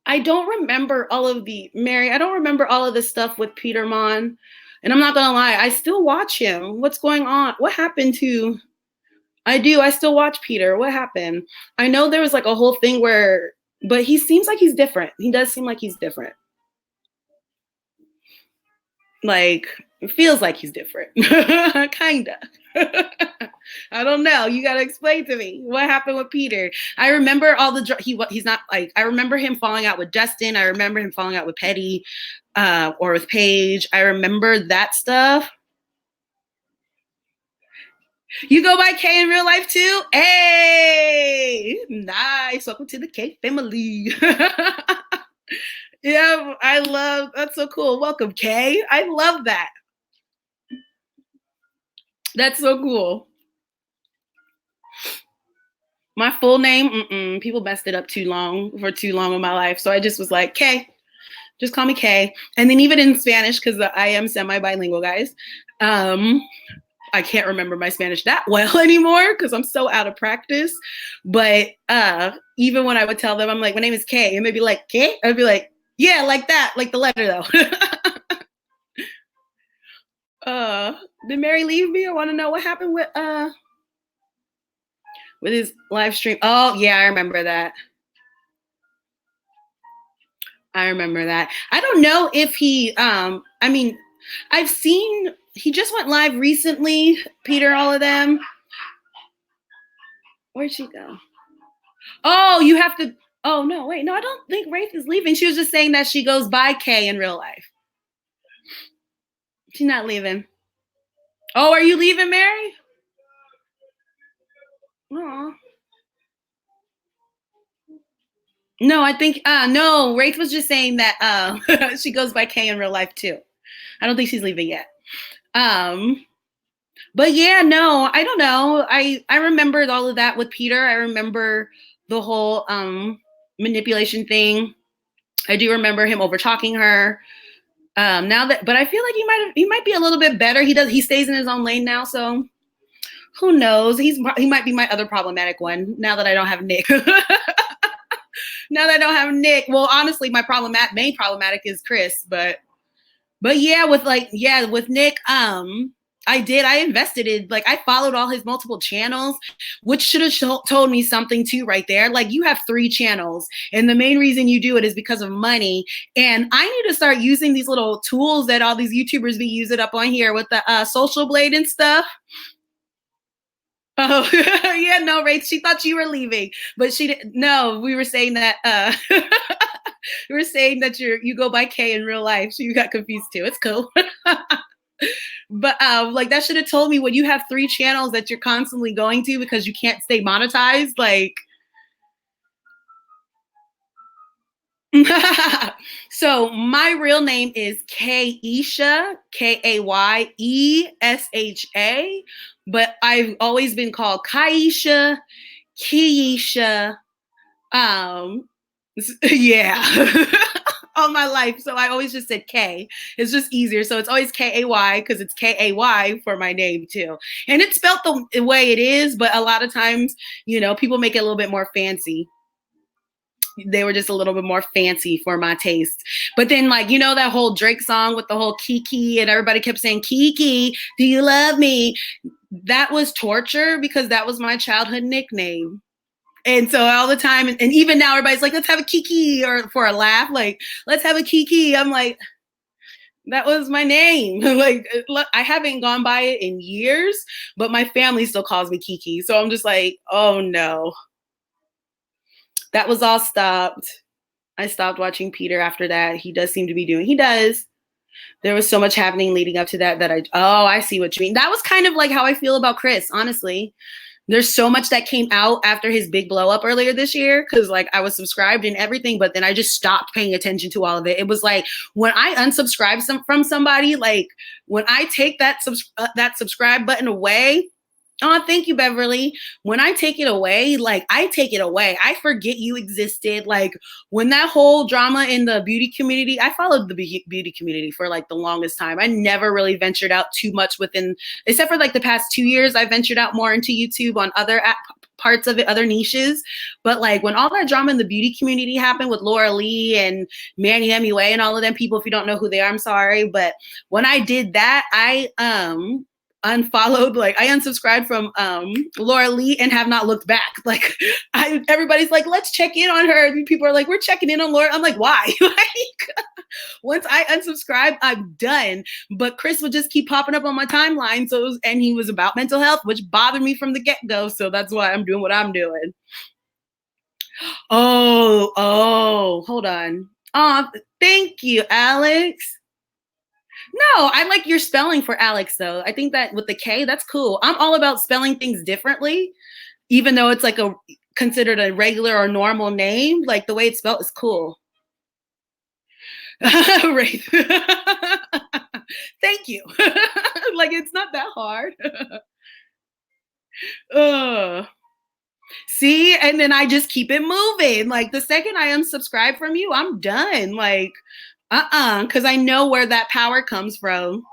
I don't remember all of Mary, I don't remember all of the stuff with Peter Mon. And I'm not gonna lie, I still watch him. What's going on? What happened to I do, I still watch Peter. What happened? I know there was like a whole thing where, but he seems like he's different. He does seem like he's different. Like, it feels like he's different. Kinda. I don't know. You gotta explain to me what happened with Peter. I remember all the he's not like, I remember him falling out with Justin. I remember him falling out with Petty, or with Paige. I remember that stuff. You go by K in real life too? Hey, nice. Welcome to the K family. Yeah, I love, that's so cool. Welcome, K. I love that. That's so cool. My full name, people messed it up too long in my life. So I just was like, K, just call me K. And then even in Spanish, because I am semi-bilingual, guys. I can't remember my Spanish that well anymore because I'm so out of practice. But even when I would tell them, I'm like, my name is Kay, and they'd be like, Kay? I'd be like, yeah, like that, like the letter though. Did Mary leave me? I want to know what happened with his live stream. Oh yeah, I remember that. I remember that. I don't know if he I mean, I've seen he just went live recently, Peter, all of them. Where'd she go? Oh, you have to. Oh, no, wait. No, I don't think Wraith is leaving. She was just saying that she goes by K in real life. She's not leaving. Oh, are you leaving, Mary? Aw. No, I think, no, Wraith was just saying that she goes by K in real life too. I don't think she's leaving yet. But yeah, no, I don't know. I remembered all of that with Peter. I remember the whole manipulation thing. I do remember him over talking her. Now that, but I feel like he might be a little bit better. He stays in his own lane now, so who knows? He might be my other problematic one now that I don't have Nick. Now that I don't have Nick, well, honestly, my main problematic is Chris, but yeah, with Nick, I invested in, like, I followed all his multiple channels, which should have told me something too right there. Like, you have 3 channels, and the main reason you do it is because of money. And I need to start using these little tools that all these YouTubers be using up on here with the Social Blade and stuff. Oh, yeah, no, Rach, she thought you were leaving, but she didn't. No, we were saying that, you go by K in real life, so you got confused too. It's cool. But like that should have told me when you have 3 channels that you're constantly going to because you can't stay monetized. Like, so my real name is Kaisha, Kayesha, but I've always been called Kaisha, Keisha. Um, yeah. All my life. So I always just said K. It's just easier. So it's always Kay because it's Kay for my name too. And it's spelled the way it is, but a lot of times, people make it a little bit more fancy. They were just a little bit more fancy for my taste. But then, like, that whole Drake song with the whole Kiki, and everybody kept saying, Kiki, do you love me? That was torture because that was my childhood nickname. And so all the time, and even now, everybody's like, let's have a Kiki, or for a laugh, like, let's have a Kiki. I'm like, that was my name. Like, I haven't gone by it in years, but my family still calls me Kiki. So I'm just like, oh no. That was all stopped. I stopped watching Peter after that. He does seem to be he does. There was so much happening leading up to that I see what you mean. That was kind of like how I feel about Chris, honestly. There's so much that came out after his big blow up earlier this year because like I was subscribed and everything, but then I just stopped paying attention to all of it. It was like when I unsubscribe from somebody, like when I take that subscribe button away. Oh, thank you, Beverly. When I take it away, like I take it away. I forget you existed. Like when that whole drama in the beauty community, I followed the beauty community for like the longest time. I never really ventured out too much except for like the past 2 years, I ventured out more into YouTube on other parts of it, other niches. But like when all that drama in the beauty community happened with Laura Lee and Manny MUA and all of them people, if you don't know who they are, I'm sorry. But when I did that, I unfollowed, like I unsubscribed from Laura Lee and have not looked back. Like everybody's like, let's check in on her. People are like, we're checking in on Laura. I'm like, why? Like once I unsubscribe, I'm done. But Chris would just keep popping up on my timeline. And he was about mental health, which bothered me from the get-go. So that's why I'm doing what I'm doing. Oh, hold on. Oh, thank you, Alex. No, I like your spelling for Alex, though. I think that with the K, that's cool. I'm all about spelling things differently, even though it's like considered a regular or normal name. Like the way it's spelled is cool. Right. Thank you. Like it's not that hard. See, and then I just keep it moving. Like the second I unsubscribe from you, I'm done. Like, because I know where that power comes from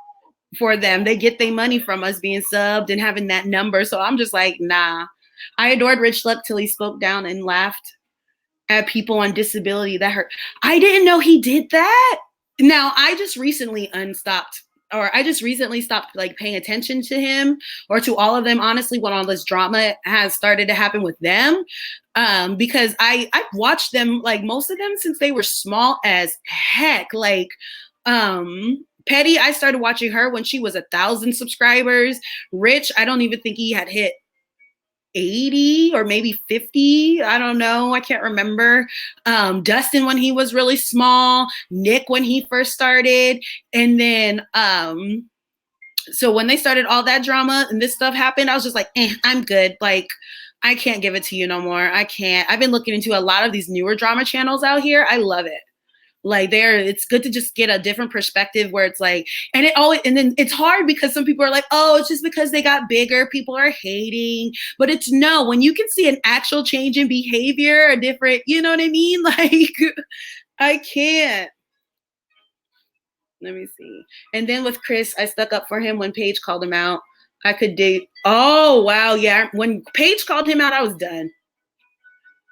for them. They get their money from us being subbed and having that number. So I'm just like, nah. I adored Rich Luck till he spoke down and laughed at people on disability. That hurt. I didn't know he did that. Now I just recently stopped like paying attention to him or to all of them, honestly, when all this drama has started to happen with them. Because I've watched them, like most of them, since they were small as heck. Like Petty, I started watching her when she was 1,000 subscribers. Rich, I don't even think he had hit 80 or maybe 50. I don't know. I can't remember. Dustin when he was really small, Nick when he first started. And then so when they started all that drama and this stuff happened, I was just like, I'm good. Like I can't give it to you no more. I can't. I've been looking into a lot of these newer drama channels out here. I love it. Like it's good to just get a different perspective where it's like, and then it's hard because some people are like, oh, it's just because they got bigger, people are hating. But it's no, when you can see an actual change in behavior, a different, you know what I mean? Like, I can't. Let me see. And then with Chris, I stuck up for him when Paige called him out. I could date. Oh, wow. Yeah. When Paige called him out, I was done.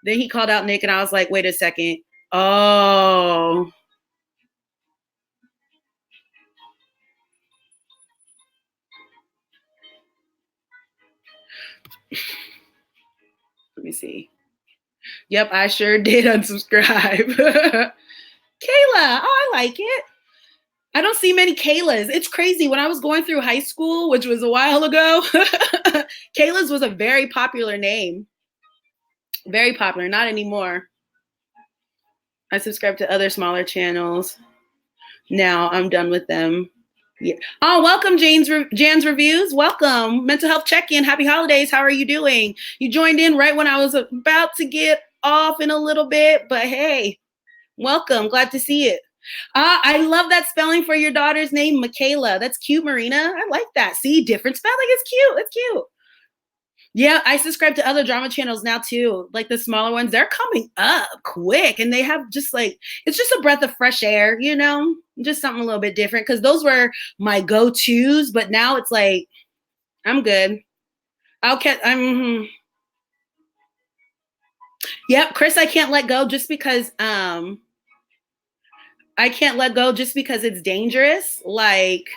Then he called out Nick and I was like, wait a second. Oh. Let me see. Yep, I sure did unsubscribe. Kayla. Oh, I like it. I don't see many Kaylas. It's crazy. When I was going through high school, which was a while ago, Kayla's was a very popular name. Very popular. Not anymore. I subscribe to other smaller channels. Now I'm done with them. Yeah. Oh, welcome, Jan's Reviews. Welcome. Mental health check-in. Happy holidays. How are you doing? You joined in right when I was about to get off in a little bit, but hey, welcome. Glad to see it. I love that spelling for your daughter's name, Michaela. That's cute, Marina. I like that. See, different spelling. It's cute. It's cute. Yeah, I subscribe to other drama channels now too. Like the smaller ones, they're coming up quick and they have just like, it's just a breath of fresh air, you know, just something a little bit different. Cause those were my go-tos, but now it's like, I'm good. Yep. Chris, I can't let go just because, I can't let go just because it's dangerous. Like,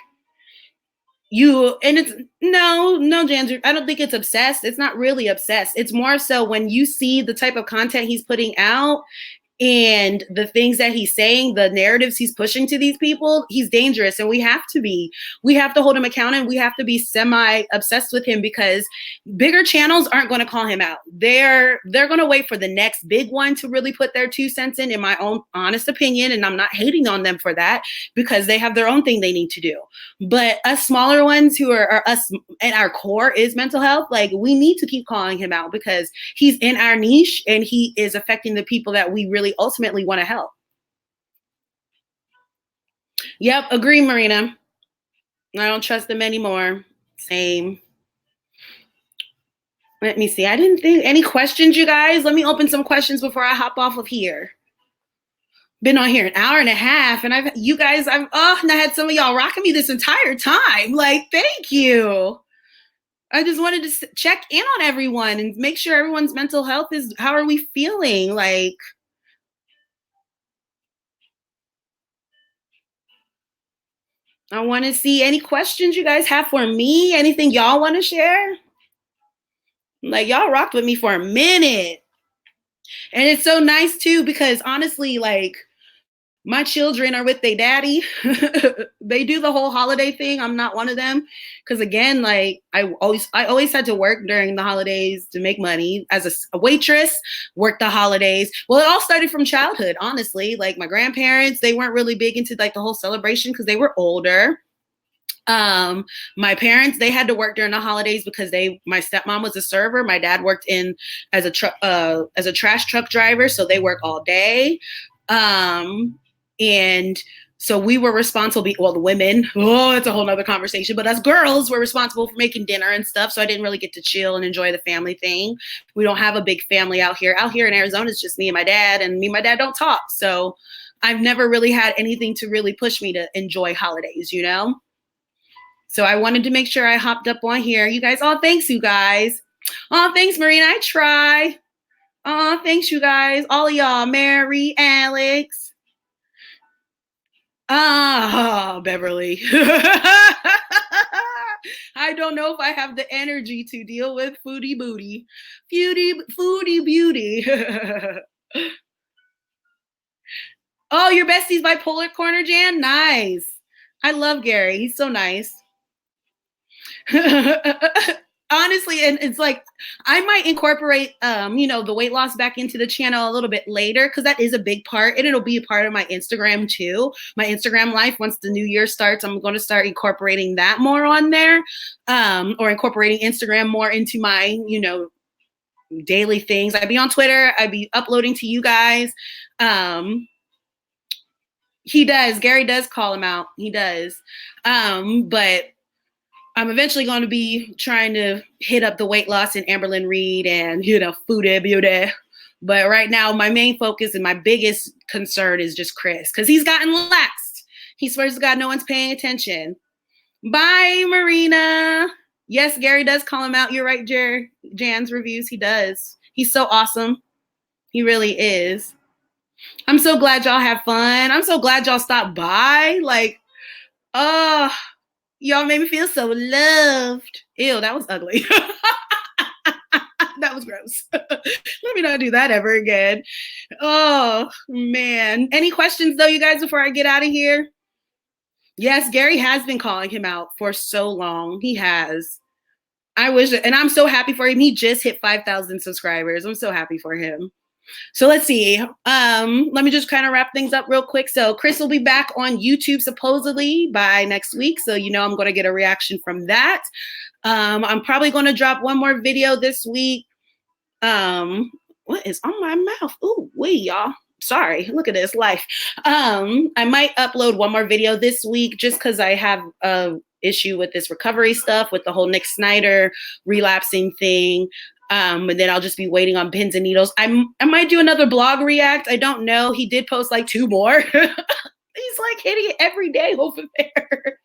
and it's no, Jans, I don't think it's obsessed. It's not really obsessed. It's more so when you see the type of content he's putting out and the things that he's saying, the narratives he's pushing to these people, he's dangerous. And we have to hold him accountable. We have to be semi obsessed with him because bigger channels aren't going to call him out. They're going to wait for the next big one to really put their 2 cents in my own honest opinion. And I'm not hating on them for that because they have their own thing they need to do. But us smaller ones who are us and our core is mental health, like we need to keep calling him out because he's in our niche and he is affecting the people that we really ultimately want to help. Yep, agree, Marina. I don't trust them anymore. Same. Let me see. I didn't think any questions, you guys. Let me open some questions before I hop off of here. Been on here an hour and a half, and I've and I had some of y'all rocking me this entire time. Like, thank you. I just wanted to check in on everyone and make sure everyone's mental health is, how are we feeling? Like, I want to see any questions you guys have for me. Anything y'all want to share? Like, y'all rocked with me for a minute. And it's so nice too, because honestly, like, my children are with their daddy. They do the whole holiday thing. I'm not one of them. Cause again, like I always had to work during the holidays to make money as a waitress, work the holidays. Well, it all started from childhood, honestly. Like my grandparents, they weren't really big into like the whole celebration because they were older. My parents, they had to work during the holidays because my stepmom was a server. My dad worked as a trash truck driver. So they work all day. And so we were responsible, the women, it's a whole nother conversation, but us girls were responsible for making dinner and stuff. So I didn't really get to chill and enjoy the family thing. We don't have a big family out here. Out here in Arizona, it's just me and my dad, and me and my dad don't talk. So I've never really had anything to really push me to enjoy holidays, you know? So I wanted to make sure I hopped up on here. You guys, thanks, you guys. Thanks, Marina. I try. Thanks, you guys. All of y'all, Mary, Alex. Beverly. I don't know if I have the energy to deal with foodie booty. Foodie beauty. Oh, your bestie's bipolar corner, Jan? Nice. I love Gary. He's so nice. Honestly, and it's like I might incorporate the weight loss back into the channel a little bit later because that is a big part, and it'll be a part of my Instagram too. My Instagram life, once the new year starts, I'm going to start incorporating that more on there, or incorporating Instagram more into my daily things. I'd be on Twitter. I'd be uploading to you guys. He does. Gary does call him out. He does. But I'm eventually going to be trying to hit up the weight loss and Amberlynn Reed and, foodie beauty. But right now, my main focus and my biggest concern is just Chris because he's gotten laxed. He swears to God no one's paying attention. Bye, Marina. Yes, Gary does call him out. You're right, Jan's Reviews. He does. He's so awesome. He really is. I'm so glad y'all have fun. I'm so glad y'all stopped by. Like, y'all made me feel so loved. Ew, that was ugly. That was gross. Let me not do that ever again. Oh, man. Any questions, though, you guys, before I get out of here? Yes, Gary has been calling him out for so long. He has. I wish, and I'm so happy for him. He just hit 5,000 subscribers. I'm so happy for him. So let's see. Let me just kind of wrap things up real quick. So Chris will be back on YouTube supposedly by next week. So you know I'm going to get a reaction from that. I'm probably going to drop one more video this week. What is on my mouth? Ooh, wait, y'all. Sorry, look at this life. I might upload one more video this week just because I have a issue with this recovery stuff with the whole Nick Snyder relapsing thing. And then I'll just be waiting on pins and needles. I might do another blog react. I don't know. He did post like 2 more. He's like hitting it every day over there.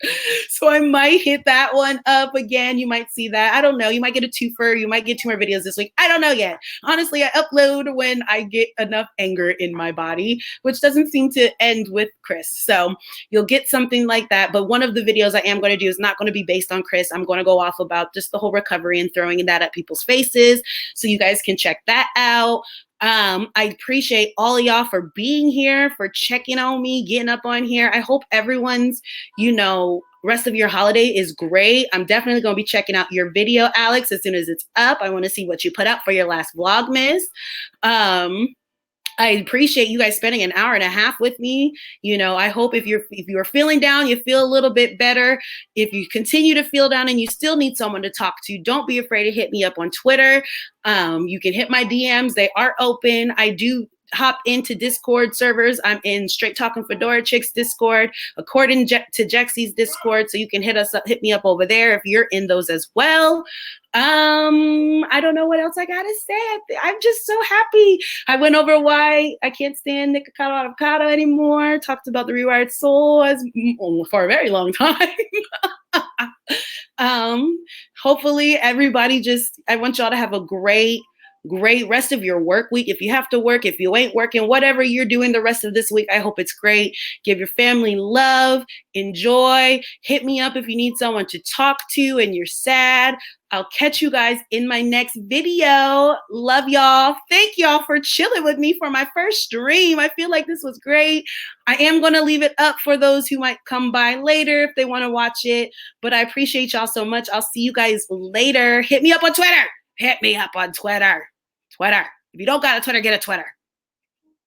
So I might hit that one up again. You might see that. I don't know. You might get a twofer. You might get 2 more videos this week. I don't know yet. Honestly, I upload when I get enough anger in my body, which doesn't seem to end with Chris. So you'll get something like that. But one of the videos I am going to do is not going to be based on Chris. I'm going to go off about just the whole recovery and throwing that at people's faces. So you guys can check that out. I appreciate all of y'all for being here, for checking on me, getting up on here. I hope everyone's, rest of your holiday is great. I'm definitely going to be checking out your video, Alex, as soon as it's up. I want to see what you put up for your last Vlogmas. I appreciate you guys spending an hour and a half with me. I hope if you're feeling down, you feel a little bit better. If you continue to feel down and you still need someone to talk to, don't be afraid to hit me up on Twitter. You can hit my DMs. They are open. I do hop into Discord servers. I'm in Straight Talking Fedora Chicks Discord, according to Jexie's Discord. So you can hit me up over there if you're in those as well. I don't know what else I gotta say. I'm just so happy. I went over why I can't stand Nikocado Avocado anymore. Talked about the Rewired Soul for a very long time. Hopefully everybody I want y'all to have a great rest of your work week. If you have to work, if you ain't working, whatever you're doing the rest of this week, I hope it's great. Give your family love, enjoy. Hit me up if you need someone to talk to and you're sad. I'll catch you guys in my next video. Love y'all. Thank y'all for chilling with me for my first stream. I feel like this was great. I am going to leave it up for those who might come by later if they want to watch it. But I appreciate y'all so much. I'll see you guys later. Hit me up on Twitter. Hit me up on Twitter. Twitter. If you don't got a Twitter, get a Twitter.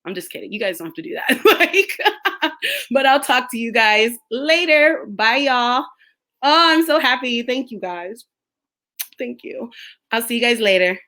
I'm just kidding. You guys don't have to do that. But I'll talk to you guys later. Bye, y'all. Oh, I'm so happy. Thank you, guys. Thank you. I'll see you guys later.